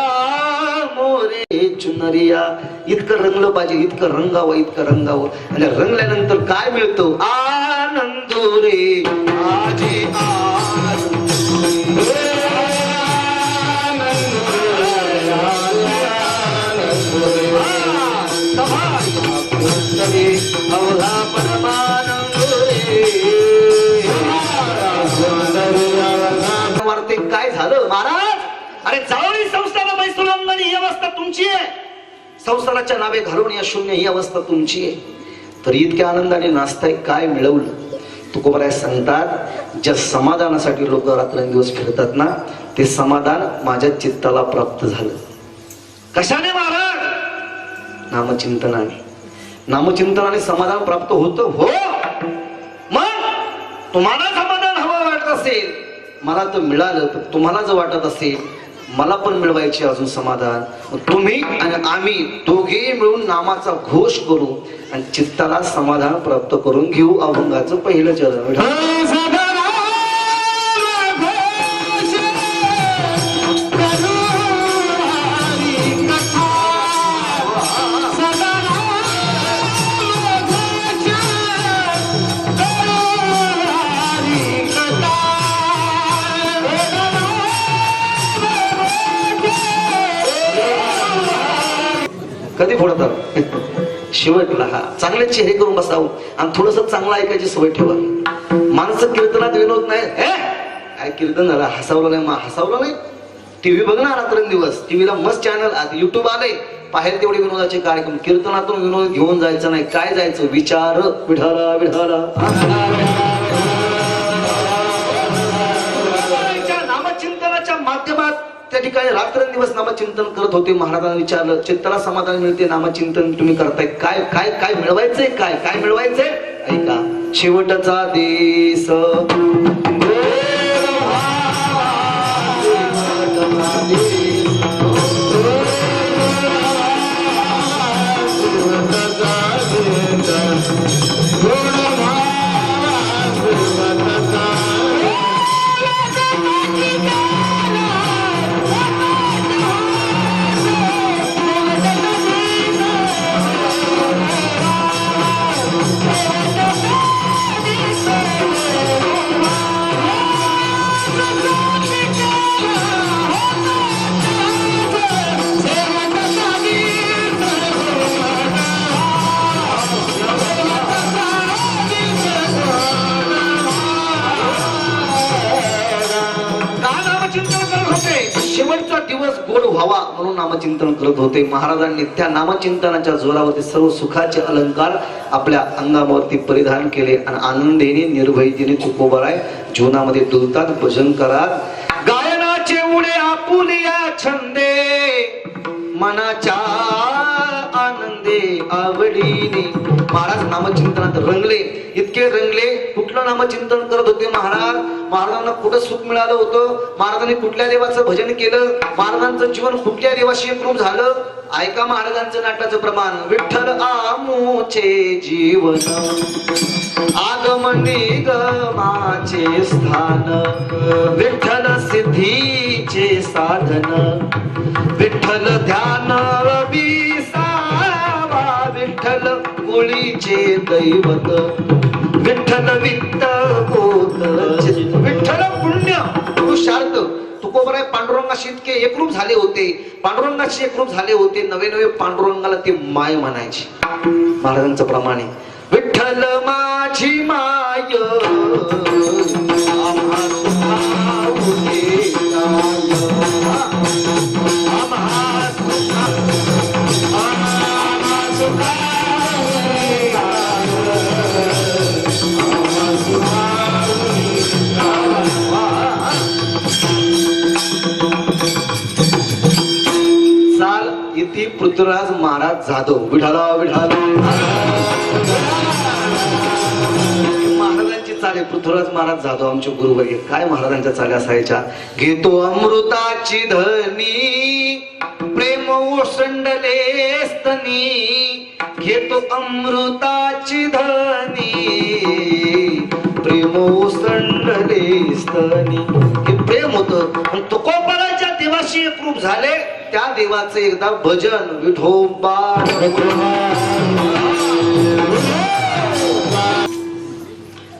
मोरे चुनरिया. इतकं रंगलं पाहिजे. इतकं रंगावं इतकं रंगावं. आणि रंगल्यानंतर काय मिळतं. आनंद रे आजी अवघा परमा झालं महाराज? अरे जावळी संस्थाला बैसुलंगणी ही अवस्था तुमची आहे. संसाराच्या नावे घालून या शून्य ही अवस्था तुमची आहे. तर इतक्या आनंदाने नाचताय, काय मिळवलं? तुकोबराय सांगतात, ज्या समाधानासाठी लोक रात्रंदिवस फिरतात ना, ते समाधान माझ्या चित्ताला प्राप्त झालं. कशाने महाराज? नामचिंतनाने. नामचिंतनाने समाधान प्राप्त होतं. हो, मग तुम्हाला समाधान हवं वाटत असेल, मला तर मिळालं, पण तुम्हाला जर वाटत असेल मला पण मिळवायचे अजून समाधान, तुम्ही आणि आम्ही दोघे मिळून नामाचा घोष करू आणि चित्ताला समाधान प्राप्त करून घेऊ. अभंगाचं पहिलं चरण. कधी फोडतात? शेवटला. हा, चांगले चेहरे करून बसावं आणि थोडस चांगलं ऐकायची सवय ठेवा. माणसं कीर्तनात विनोद नाही. काय कीर्तन झालं, हसावलं नाही, हसावलं नाही. टीव्ही बघ ना रात्रंदिवस, टीव्हीला मस्त चॅनल, युट्यूब आले, बाहेर तेवढे विनोदाचे कार्यक्रम. कीर्तनातून विनोद घेऊन जायचं नाही. काय जायचं? विचार विठाला विठाला. नामचिंतनाच्या माध्यमात त्या ठिकाणी रात्रंदिवस नामचिंतन करत होते. महाराजांना विचारलं, चित्ताला समाधान मिळते, नामचिंतन तुम्ही करताय, काय काय काय मिळवायचंय? काय काय मिळवायचंय? ऐका, शेवटचा देश शेवटचा दिवस गोड व्हावा म्हणून नामचिंतन करत होते. महाराजांनी त्या नामचिंतनाच्या जोरावरती सर्व सुखाचे अलंकार आपल्या अंगावरती परिधान केले आणि आनंदीने निर्भयतेने तुकोबराय जीवनामध्ये डुलतात, भजन करात. गायनाचे उडे आपुलिया छंदे, मनाच्या आनंदे आवडीने. महाराज नामचिंतनात रंगले, इतके रंगले. कुठलं नामचिंतन करत होते महाराज? महाराजांना कुठं सुख मिळालं होतं? महाराजांनी कुठल्या देवाचं भजन केलं? महाराजांचं जीवन कुठल्या देवाशी एकरूप झालं? ऐका महाराजांचं नाटाचं प्रमाण. विठ्ठल आमोचे जीवन, आगमनी गमाचे स्थान, विठ्ठल सिद्धीचे साधन, विठ्ठल ध्यान विसावा, विठ्ठल कुळीचे दैवत, विठ्ठल वित्त होत, विठ्ठल पुण्य पुरुषार्थ. तुकोबराय पांडुरंगाशी इतके एकरूप झाले होते, पांडुरंगाशी एकरूप झाले होते. नवे नवे पांडुरंगाला ते माय म्हणायचे. महाराजांचं प्रमाणे, विठ्ठल माझी माय, इथे पृथ्वीराज महाराज जाधव. विठाला विठाला. महाराजांची चाले पृथ्वीराज महाराज जाधव आमचे गुरुवर्य. काय महाराजांच्या चाल्या असायच्या? घेतो अमृताची धनी, प्रेम ओसंडले स्तनी, घेतो अमृताची धनी, प्रेम ओसंडले स्तनी. हे प्रेम होतं. तुकोबराच्या देवाशी एकरूप झाले. त्या देवाचे एकदा भजन. विठोबा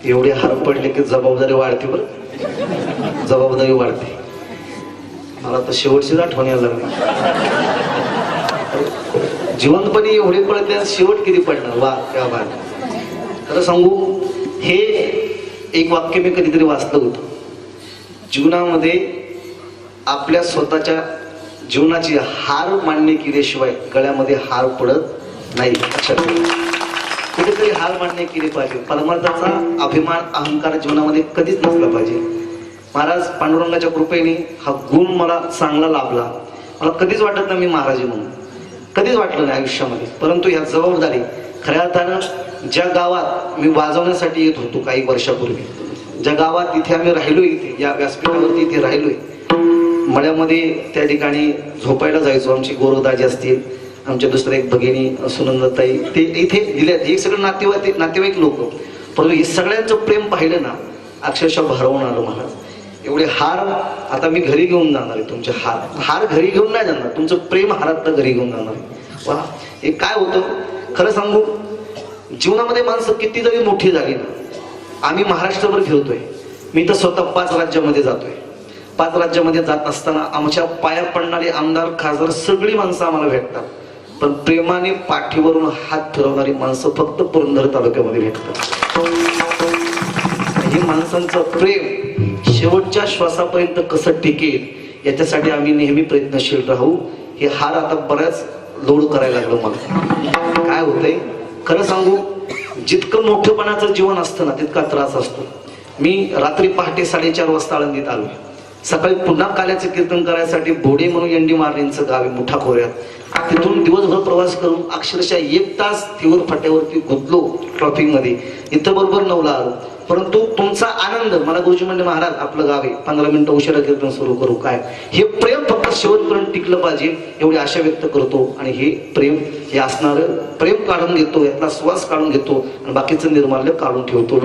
एवढे हार पडले की जबाबदारी वाढते. बरं, जबाबदारी वाढते. मला तर शेवटचीच आठवण यायला लागली. जिवंतपणे एवढे पडते, शेवट किती पडणार? वा, त्या बात. खरं सांगू, हे एक वाक्य मी कधीतरी वाचलं होतं. जीवनामध्ये आपल्या स्वतःच्या जीवनाची हार मान्य केल्याशिवाय गळ्यामध्ये हार पडत नाही. लक्षात ठेवा. कुठेतरी हार मान्य केली पाहिजे. परमार्थाचा अभिमान अहंकार जीवनामध्ये कधीच नसला पाहिजे. महाराज पांडुरंगाच्या कृपेने हा गुण मला चांगला लाभला. मला कधीच वाटत नाही मी महाराज आहे म्हणून, कधीच वाटलं नाही आयुष्यामध्ये. परंतु ह्या जबाबदारी खऱ्या अर्थानं ज्या गावात मी वाजवण्यासाठी येत होतो काही वर्षापूर्वी, ज्या गावात इथे आम्ही राहिलो, इथे या व्यासपीठावरती इथे राहिलोय, मळ्यामध्ये त्या ठिकाणी झोपायला जायचो. आमची गौरवदाजी असतील, आमच्या दुसऱ्या एक भगिनी सुनंदाताई, ते इथे दिल्यात. हे सगळे नातेवाईक लोक. परंतु हे सगळ्यांचं प्रेम पाहिलं ना अक्षरशः भरवून आलं महाराज. एवढे हार आता मी घरी घेऊन जाणार आहे. तुमचे हार घरी घेऊन नाही जाणार, तुमचं प्रेम हारात घरी घेऊन जाणार आहे. वा, हे काय होतं खरं सांगू, जीवनामध्ये माणसं किती जरी मोठी झाली ना, आम्ही महाराष्ट्रभर फिरतोय. मी तर स्वतः 5 राज्यामध्ये जातोय. 5 राज्यामध्ये जात असताना आमच्या पाया पडणारे आमदार खासदार सगळी माणसं आम्हाला भेटतात. पण प्रेमाने पाठीवरून हात फिरवणारी माणसं फक्त पुरंदर तालुक्यामध्ये भेटतात. हे माणसांचं प्रेम शेवटच्या श्वासापर्यंत कसं टिकेल याच्यासाठी आम्ही नेहमी प्रयत्नशील राहू. हे हार आता बऱ्याच लोड करायला लागलो मला. काय होतंय खरं सांगू, जितकं मोठेपणाचं जीवन असतं ना तितका त्रास असतो. मी रात्री पहाटे 4:30 वाजता आळंदीत आलो. सकाळी पुन्हा काल्याचं कीर्तन करायसाठी बोडे म्हणून एंडी मार्लेंचं गाव आहे मोठा खोऱ्यात. तिथून दिवसभर प्रवास करून अक्षरशः 1 तास तीव्र फाट्यावरती गुंतलो ट्रॉफिक मध्ये. इथं बरोबर 9ला आलो. परंतु तुमचा आनंद, मला गुरुजी म्हणले महाराज आपलं गाव आहे, 15 मिनिटं उशिरा कीर्तन सुरू करू. काय हे प्रेम फक्त शेवटपर्यंत टिकलं पाहिजे एवढी आशा व्यक्त करतो. आणि हे प्रेम हे असणारं प्रेम काढून घेतो, यातला श्वास काढून घेतो आणि बाकीचं निर्माल्य काढून ठेवतो.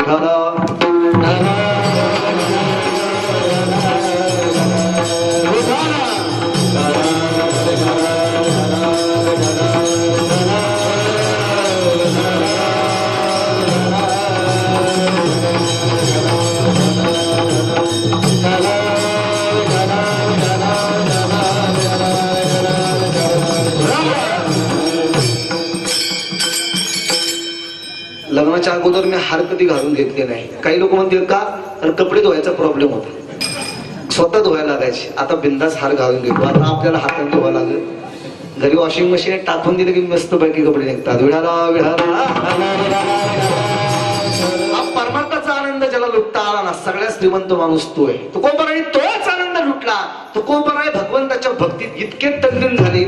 लग्नाच्या अगोदर मी हार कधी घालून घेतले नाही. काही लोक म्हणतील का, तर कपडे धुवायचा प्रॉब्लेम होता, स्वतः धुवायला लागायचे. आता बिंदास हार घालून घेतो. आता आपल्याला हाताने धुवायला लागेल. घरी वॉशिंग मशीन टाकून दिले की मस्त पैकी कपडे निघतात. परमार्थाचा आनंद ज्याला लुटता आला ना, सगळ्यात श्रीमंत माणूस तो आहे. तुकोबाराने तोच आनंद लुटला. तुकोबाराय भगवंताच्या भक्तीत इतके तल्लीन झाले.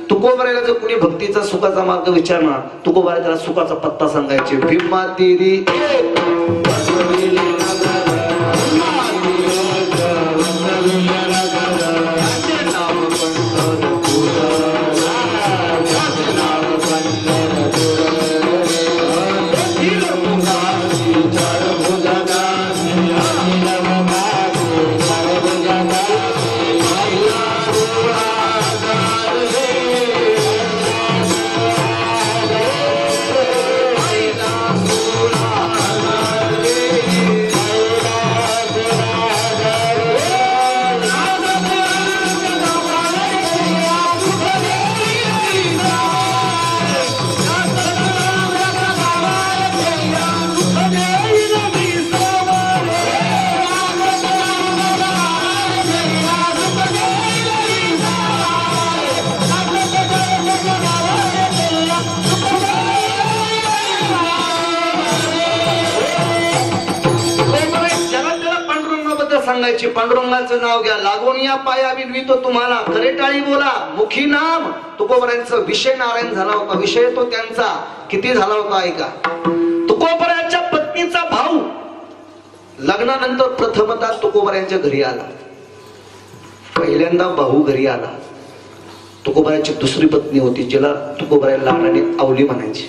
तुकोबारायला जर कोणी भक्तीचा सुखाचा मार्ग विचारणार, तुकोबाराय त्याला सुखाचा पत्ता सांगायचे. भीमा तेरी सांगायची. पांडुरंगाचं नाव घ्या, लागून या पाया विनवितो तुम्हाला, खरे टाळी बोला, मुखी नाम. तुकोबरायांचा विषय नारायण झाला होता. विषय तो त्यांचा किती झाला होता ऐका. तुकोबरायांच्या पत्नीचा भाऊ लग्नानंतर प्रथमतः तुकोबरायांच्या घरी आला. पहिल्यांदा भाऊ घरी आला. तुकोबरायांची दुसरी पत्नी होती, ज्याला तुकोबराय लहानाने आवली म्हणायची.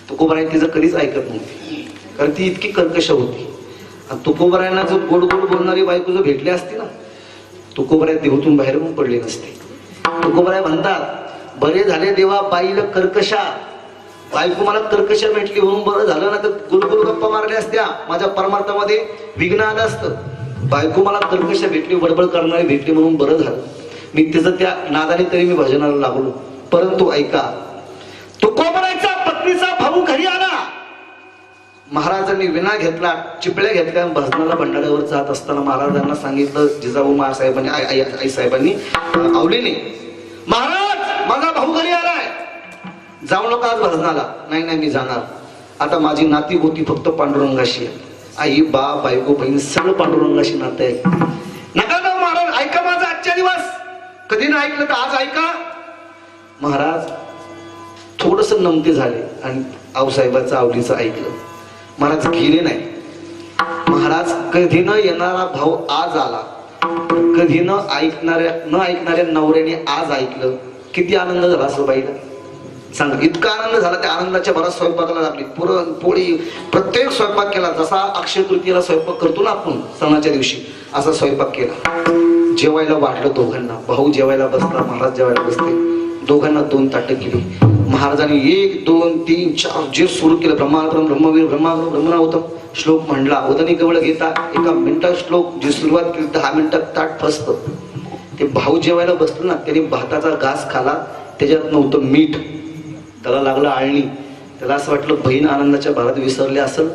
तुकोबराय तिचं कधीच ऐकत नव्हती, कारण ती इतकी कर्कश होती. तुकोबरायांना जर गोड गोड बोलणारी बायको जर भेटली असती ना, तुकोबराय देहूतून बाहेर पण पडले नसते. तुकोबराय म्हणतात, बरे झाले देवा बाईला कर्कशा, बायको मला कर्कशा भेटली म्हणून बरं झालं ना, तर गुलगुल गप्पा मारल्या असत्या, माझ्या परमार्थामध्ये विघ्न आलं असतं. बायको मला कर्कशा भेटली, बडबड करणारी भेटली म्हणून बरं झालं. मी तिचं त्या नादाने तरी मी भजनाला लागलो. परंतु ऐका, तुकोबरायचा पत्नीचा भाऊ घरी आला. महाराजांनी विना घेतला, चिपळ्या घेतल्या, भजनाला भंडाऱ्यावर जात असताना महाराजांना सांगितलं, जिजाऊ साहेबांनी आई साहेबांनी आवलीने, महाराज माझा भाऊ घरी आलाय, जाऊ नका आज भजनाला. नाही नाही मी जाणार. आता माझी नाती होती फक्त पांडुरंगाशी, आई बा बायको बहीण सगळं पांडुरंगाशी नातं आहे. नका जाऊ महाराज, ऐका माझा आजच्या दिवस. कधी नाही ऐकलं तर आज ऐका. महाराज थोडस नमते झाले आणि आऊसाहेबांचं आवडीचं ऐकलं. महाराज गेले नाही. महाराज कधी न येणारा भाऊ आज आला, कधी न ऐकणाऱ्या नवऱ्याने आज ऐकलं. किती आनंद झाला असं बाईला सांगा. इतका आनंद झाला, त्या आनंदाच्या भरात स्वयंपाकाला लागली. पुरण पोळी प्रत्येक स्वयंपाक केला. जसा अक्षय तृतीयेला स्वयंपाक करतो ना आपण सणाच्या दिवशी, असा स्वयंपाक केला. जेवायला वाटलं दोघांना. भाऊ जेवायला बसला, महाराज जेवायला बसले. दोघांना 2 ताटं गेली. महाराजांनी 1 2 3 4 जे सुरू केलं. ब्रह्मार्पण ब्रह्मवीर ब्रह्मनावतम श्लोक म्हणला. उदनी कवळ घेता 1 मिनिटात श्लोक जी सुरुवात केली 10 मिनिटात ताट फसत. ते भाऊ जेवायला बसलं ना, त्याने भाताचा घास खाला, त्याच्यात नव्हतं मीठ. त्याला लागलं आळणी. त्याला असं वाटलं बहीण आनंदाच्या भारात विसरले असेल.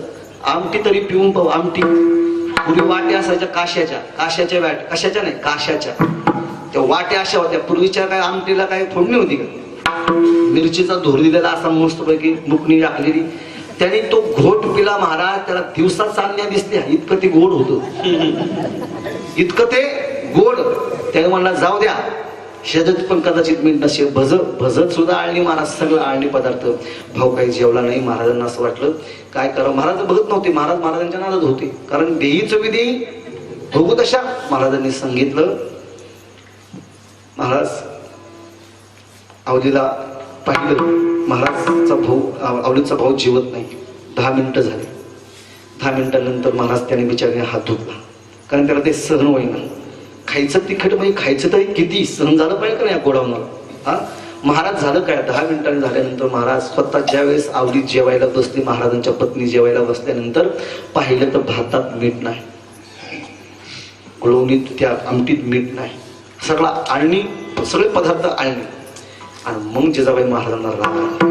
आमटी तरी पिऊन पाहू. आमटी पूर्वी वाट्या असायच्या काश्याच्या वाट, कशाच्या नाही काश्याच्या. त्या वाट्या अशा होत्या. पूर्वीच्या काय आमटीला काय फोडणी होती का? मिरचीचा धूर दिलेला असा मस्तपैकी मुकणी टाकलेली. त्याने तो घोट पिला महाराज. त्याला दिवसात चालण्या दिसल्या, इतकं ते गोड होतं. इतकं ते गोड. त्याने म्हणला जाऊ द्या, शेजत पण कदाचित मीठ नसेल. भजत सुद्धा आळणी महाराज, सगळं आळणी पदार्थ. भाऊ काही जेवला नाही. महाराजांना असं वाटलं काय करावं. महाराज बघत नव्हते. महाराज महाराजांच्या नादात होते. कारण देहीचं विधी भोगू तशा. महाराजांनी सांगितलं, महाराज आवलीला पाहिलं. महाराजचा भाऊ, आवलीचा भाऊ जेवत नाही. 10 मिनिटं झाले. 10 मिनिटांनंतर महाराज त्याने बिचाराने हात धुतला. कारण त्याला ते सहन होईना. खायचं तिखट म्हणजे खायचं तरी किती सहन झालं पाहिजे का नाही गोडावणार. हा महाराज झालं काय. 10 मिनिटांनी झाल्यानंतर महाराज स्वतः ज्या वेळेस आवलीत जेवायला बसले, महाराजांच्या पत्नी जेवायला बसल्यानंतर पाहिलं तर भातात मीठ नाही, गुळवणीत त्या आमटीत मीठ नाही. सगळा आळणी, सगळे पदार्थ आळणी. आणि मग जिजाबाई महाराजांना राग आला.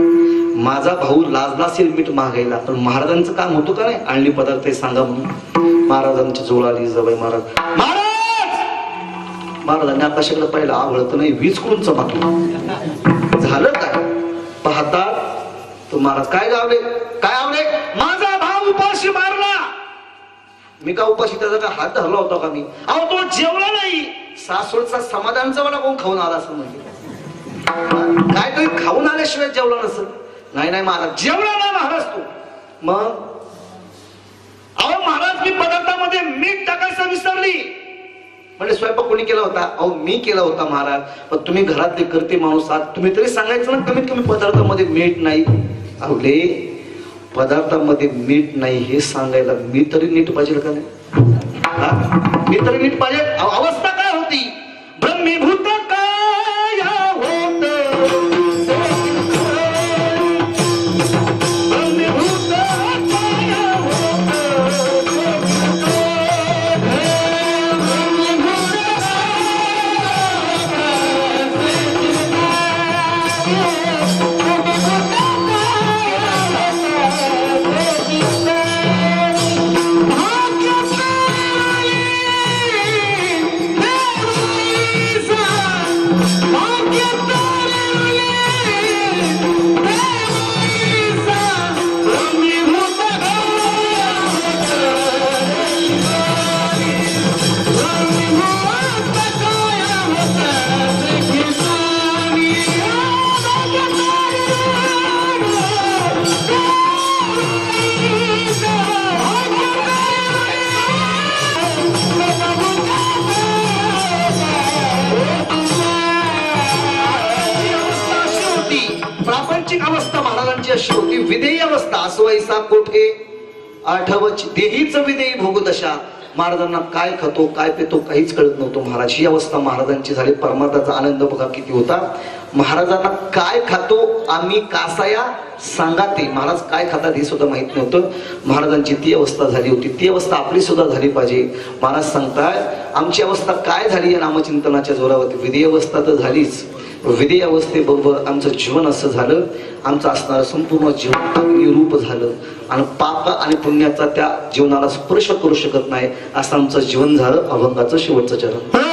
माझा भाऊ लाजला असेल मीठ मागायला, पण महाराजांचं काम होतं का नाही आळणी पदार्थ सांगा म्हणून. महाराजांच्या जवळ आली जिजाबाई. महाराज महाराजांनी आकाशाकडे पाहिलं. आवडत नाही, वीज करून चमकली. झालं काय पाहतात तो महाराज काय गावले माझा भाऊ उपाशी मारला. मी का उपाशी, त्याचा का हात धरला होता का मी? अहो तो जेवला नाही. सासूचा समाधानचा मला कोण खाऊन आला असं म्हणजे काय तुम्ही खाऊन आल्याशिवाय जेवला नसेल. नाही नाही महाराज जेवला ना महाराज तू. मग अहो महाराज मी पदार्थामध्ये मीठ टाकायचं विसरली. म्हणजे स्वयंपाक कोणी केला होता? अहो मी केला होता महाराज. पण तुम्ही घरातले करते माणूस आहात, तुम्ही तरी सांगायचं ना कमीत कमी पदार्थामध्ये मीठ नाही. अहो ले पदार्थामध्ये मीठ नाही हे सांगायला मी तरी नीट पाहिजे का नाही? मी तरी नीट पाहिजे. अवस्था काय होती? ब्रह्मीभूत काय होत, ब्रह्मीभूत काय होत, अवस्था महाराजांची अशी होती. विदेयी अवस्था असवायसा कोठे आठवच देहीच विदेयी भोगदशा. महाराजांना काय खातो काय पितो काहीच कळत नव्हतं. महाराज ही अवस्था महाराजांची झाली. परमार्थाचा आनंद बघा किती होता. महाराजांना काय खातो आम्ही कासाया सांगाते. महाराज काय खातात हे सुद्धा माहित नव्हतं. महाराजांची ती अवस्था झाली होती. ती अवस्था आपली सुद्धा झाली पाहिजे. महाराज सांगताय आमची अवस्था काय झाली या नामचिंतनाच्या जोरावरती. विधी अवस्था तर झालीच, विधी अवस्थेबरोबर आमचं जीवन असं झालं, आमचं असणारं संपूर्ण जीवन अग्निरूप झालं आणि पाप आणि पुण्याचा त्या जीवनाला स्पर्श करू शकत नाही असं आमचं जीवन झालं. अभंगाचं शेवटचं चरण.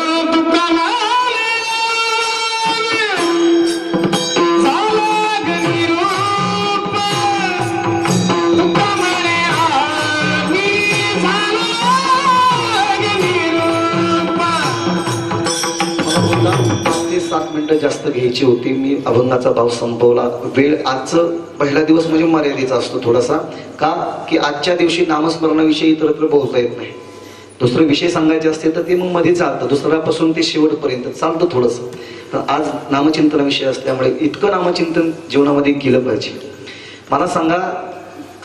ते 7 मिनिटं जास्त घ्यायची होती. मी अभंगाचा भाव संपवला. वेळ आजचं पहिला दिवस म्हणजे मर्यादेचा असतो थोडासा, का की आजच्या दिवशी नामस्मरणाविषयी इतरत्र बोलता येत नाही. दुसरं विषय सांगायचे असते तर ते मग मध्ये चालतं, दुसऱ्यापासून ते शेवटपर्यंत चालतं थोडंसं. पण आज नामचिंतनाविषयी असल्यामुळे इतकं नामचिंतन जीवनामध्ये केलं पाहिजे. मला सांगा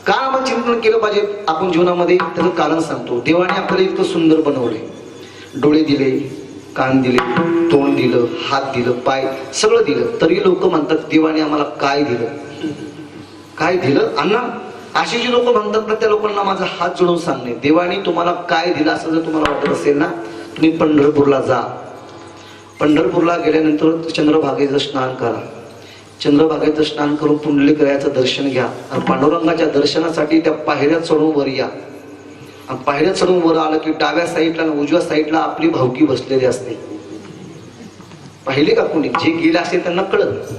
का नामचिंतन केलं पाहिजे आपण जीवनामध्ये? त्याचं कारण सांगतो. देवाने आपल्याला इतकं सुंदर बनवले, डोळे दिले, कान दिले, तोंड दिलं, हात दिलं, पाय सगळं दिलं, तरी लोक म्हणतात देवाने आम्हाला काय दिलं, काय दिलं अण्णा? अशी जी लोक म्हणतात ना, त्या लोकांना माझा हात जोडून सांगणे, देवाने तुम्हाला काय दिलं असं जर तुम्हाला वाटत असेल ना, तुम्ही पंढरपूरला जा. पंढरपूरला गेल्यानंतर चंद्रभागेचं स्नान करा. चंद्रभागेचं स्नान करून पुंडलिकाचं दर्शन घ्या आणि पांडुरंगाच्या दर्शनासाठी त्या पायऱ्या चढून वर या. आणि पायऱ्या चढून वर आलं की डाव्या साईडला आणि उजव्या साईडला आपली भावकी बसलेली असते. पाहिले का कोणी? जे गेले असेल त्यांना कळत.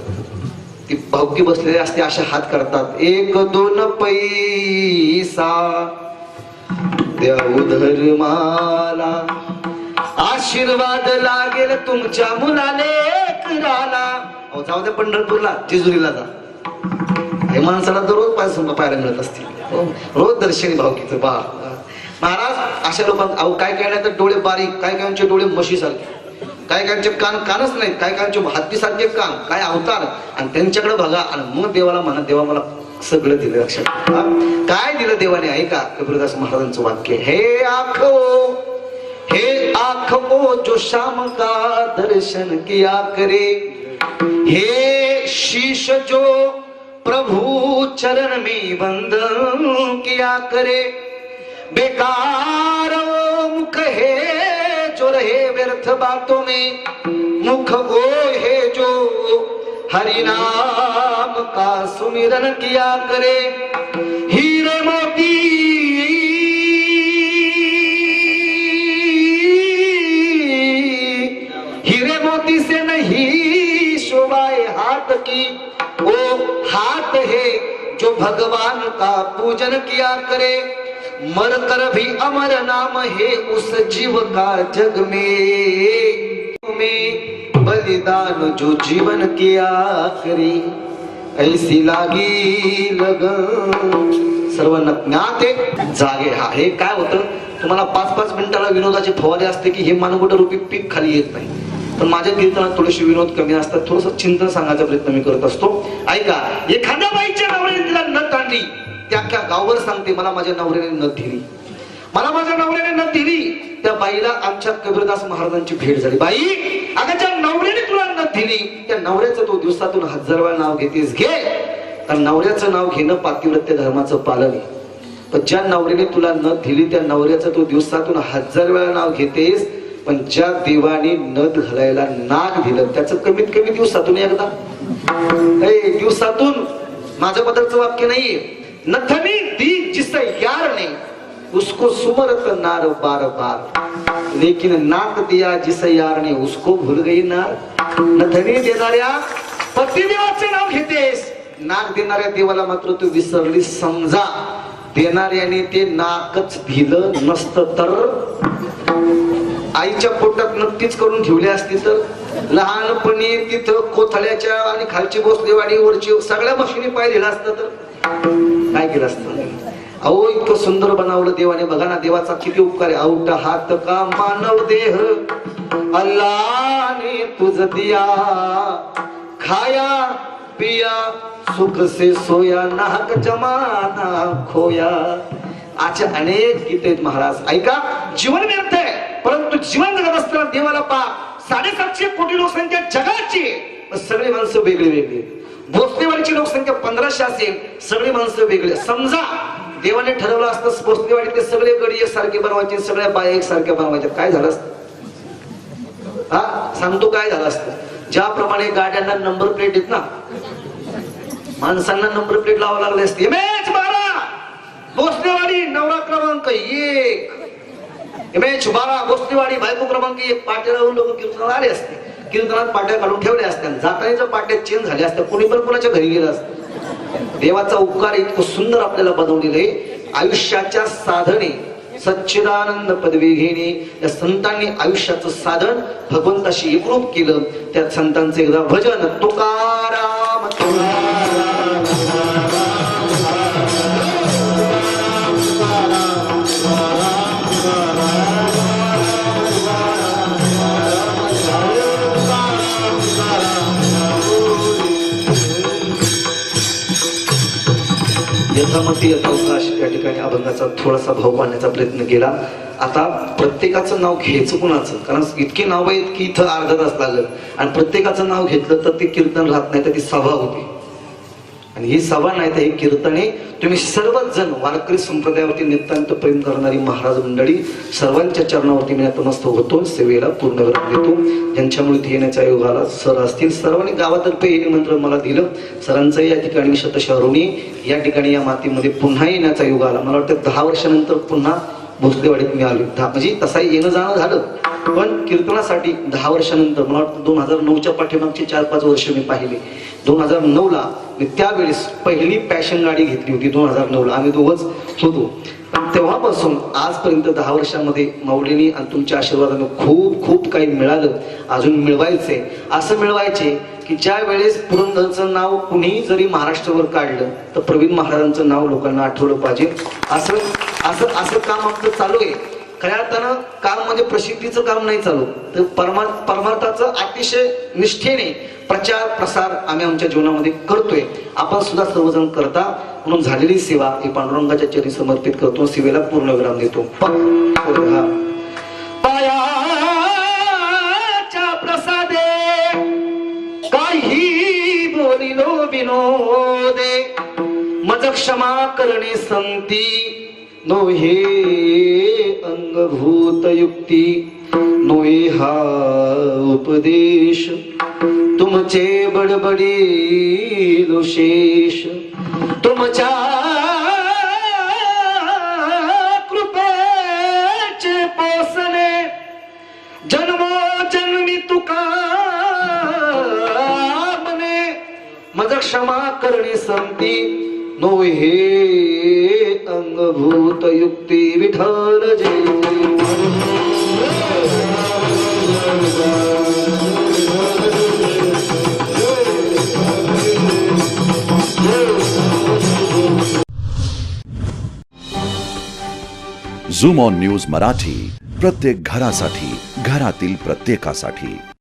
ती भावकी बसलेली असते, असे हात करतात. 1 2 पैसा देऊ धर्माला, आशीर्वाद लागेल तुमच्या मुलाले कराला. अहो जाऊ द्या पंढरपूरला, जेजुरीला जा. हे माणसाला दररोज पाहायला मिळत असतील, रोज दर्शनी भावकीचं. बा महाराज अशा लोकांना अहो काय काय तर डोळे बारीक, काय कायांचे डोळे म्हशीसारखे, काय कायांचे कान कानच नाहीत, काय कायांचे हत्तीसारखे कान, काय अवतार. आणि त्यांच्याकडे बघा आणि मग देवाला म्हणा, देवा मला सगळं दिलं. लक्षात काय दिलं देवाने? ऐका कबीरदास महाराजांचं वाक्य. हे आँखों जो शाम का दर्शन किया करे, हे शीश जो प्रभु चरण में वंदन किया करे, बेकार वो मुख है जो रहे व्यर्थ बातों में, मुख वो है जो हरि नाम का सुमिरन किया करे. हीरे मोती से नहीं शोभाए हाथ की, वो हाथ है जो भगवान का पूजन किया करे. मर कर भी अमर नाम है उस जीव का जग में बलिदान जो जीवन किया करे, ऐसी लागी लगन. सर्वांना ज्ञात आहे जागे. हा हे काय होतं, तुम्हाला 5-5 मिनिटाला विनोदाचे फवारे असते की हे मानवट रूपी पीक खाली येत नाही. पण माझ्या कीर्तनात थोडेसे विनोद कमी असतात, थोडंसं चिंतन सांगायचा प्रयत्न मी करत असतो. ऐका, एखाद्या बाईच्या नवऱ्याने तिला नथ आणली, त्या अख्ख्या गावभर सांगते मला माझ्या नवऱ्याने नथ दिली, मला माझ्या नवऱ्याने नथ दिली. त्या बाईला आमच्या कबीरदास महाराजांची भेट झाली. बाई अगं ज्या नवऱ्याने तुला नथ दिली त्या नवऱ्याचं तू दिवसातून 1000 वेळा नाव घेतेस घे, कारण नवऱ्याचं नाव घेणं पातिव्रत्य धर्माचं पालन आहे. पण ज्या नवऱ्याने तुला नथ दिली त्या नवऱ्याचं तू दिवसातून 1000 वेळा नाव घेतेस, पण ज्या देवाने नथ घालायला नाक दिलं त्याचं कमीत कमी दिवसातून एकदा. दिवसातून माझ्या बद्दलचं वाक्य नाहीये. नथनी दी जिस यार ने उसको सुमरत नार बार बार, लेकिन नाक दिया जिस यार ने उसको भूल गई नार. नथनी देणाऱ्या पतिदेवाचे नाव घेतेस, नाक देणाऱ्या देवाला मात्र तू विसरली. समजा देणाऱ्याने ते नाकच दिलं नसतं तर आईच्या पोटात नक्कीच करून ठेवली असती तर लहानपणी तिथं कोथळ्याच्या आणि खालची भोसलेवाडी वरची सगळ्या मशिनी पाय दिला असतं तर काय केलं असतं. अहो इतकं सुंदर बनवलं देवाने. बघा ना देवाचा किती उपकार आहे. औट हात का मानव देह अल्लाने तुझ दिया, खाया पिया सुख से सोया, नाहक जमाना खोया. असे अनेक गीत आहेत महाराज. ऐका, जीवन व्यर्थ आहे परंतु जीवन जगत असताना देवाला पा. 750 कोटी लोकसंख्या जगाची, सगळी माणसं वेगळी वेगळी. भोसलेवाडीची लोकसंख्या 1500 असेल, सगळी माणसं वेगळी. समजा देवाने ठरवलं असतं भोसलेवाडीतले सगळे गडी एकसारखे बनवायचे, सगळ्या बाया एकसारख्या बनवायच्या, काय झालं असतं? हा सांगतो काय झालं असतं. ज्याप्रमाणे गाड्यांना नंबर प्लेट आहेत ना, माणसांना नंबर प्लेट लावावं लागले असते. MH12 भोसलेवाडी नवरा क्रमांक 1, MH12 भोसलेवाडी बायको क्रमांक 1. पाट्याला लोक कीर्तनाला आले असते, कीर्तनात पाट्या काढून ठेवल्या असत्या, जातानाच्या पाट्या चेंज झाल्या असत्या, कोणी पण कोणाच्या घरी गेलं असतं. देवाचा उपकार इतकं सुंदर आपल्याला बनवलेलं आहे. आयुष्याच्या साधने सच्चिदानंद पदवी घेणे, या संतांनी आयुष्याचं साधन भगवंताशी एकरूप केलं. त्या संतांचं एकदा भजन तुकाराम तुकाराम यथामती यथावकाश त्या ठिकाणी अभंगाचा थोडासा भाव पाडण्याचा प्रयत्न केला. आता प्रत्येकाचं नाव घ्यायचं कुणाचं, कारण इतके नाव आहेत की इथं अर्धा तास लागलं, आणि प्रत्येकाचं नाव घेतलं तर ते कीर्तन राहत नाही, तर ती सभा होती. आणि ही सभा नाही तर हे कीर्तने. तुम्ही सर्वच जण वारकरी संप्रदायावरती नितांत प्रेम करणारी महाराज मंडळी सर्वांच्या चरणावरती मी नतमस्तक होतो, सेवेला पूर्ण विराम देतो. ज्यांच्यामुळे येण्याच्या योगाला सर असतील, सर्वांनी गावातर्फे हे निमंत्रण मला दिलं. सरांचं या ठिकाणी शतशः ऋणी, या ठिकाणी या मातीमध्ये पुन्हा येण्याचा योग आला. मला वाटतं 10 वर्षानंतर पुन्हा भोसलेवाडीत मी आलो. म्हणजे तसाही येणं जाणं झालं, पण कीर्तनासाठी 10 वर्षानंतर, मला वाटतं 2009च्या पाठीमागची 4-5 वर्ष मी पाहिले. 2009ला मी त्यावेळेस पहिली पॅशन गाडी घेतली होती. 2009ला आम्ही दोघंच होतो. पण तेव्हापासून आजपर्यंत 10 वर्षामध्ये माऊलींनी आणि तुमच्या आशीर्वादाने खूप खूप काही मिळालं, अजून मिळवायचंय. असं मिळवायचे की ज्या वेळेस पुरंदरचं नाव कुणीही जरी महाराष्ट्रावर काढलं तर प्रवीण महाराजांचं नाव लोकांना आठवलं पाहिजे. असं असं असं काम आमचं चालू आहे. खऱ्या अर्थानं काम म्हणजे प्रसिद्धीचं काम नाही चालू, तर परमार्थाचं अतिशय निष्ठेने प्रचार प्रसार आम्ही आमच्या जीवनामध्ये करतोय. आपण सुद्धा सर्वजण करता, म्हणून झालेली सेवा ही पांडुरंगाच्या चरणी समर्पित करतो. सेवेला पूर्ण विराम देतो. पायाच्या प्रसादे काही बोलिलो विनोदे, मज क्षमा करणे संती नोहे अंगभूत युक्ती, नोहे हा उपदेश तुमचे बडबडी शेष, तुमच्या कृपेचे पोसणे जन्मोजन्मी तुका मने, मज क्षमा करणे संती नोहे अंगभूत युक्ती. विठ्ठल जय झूम ऑन न्यूज मराठी, प्रत्येक घरासाठी, घरातील प्रत्येकासाठी.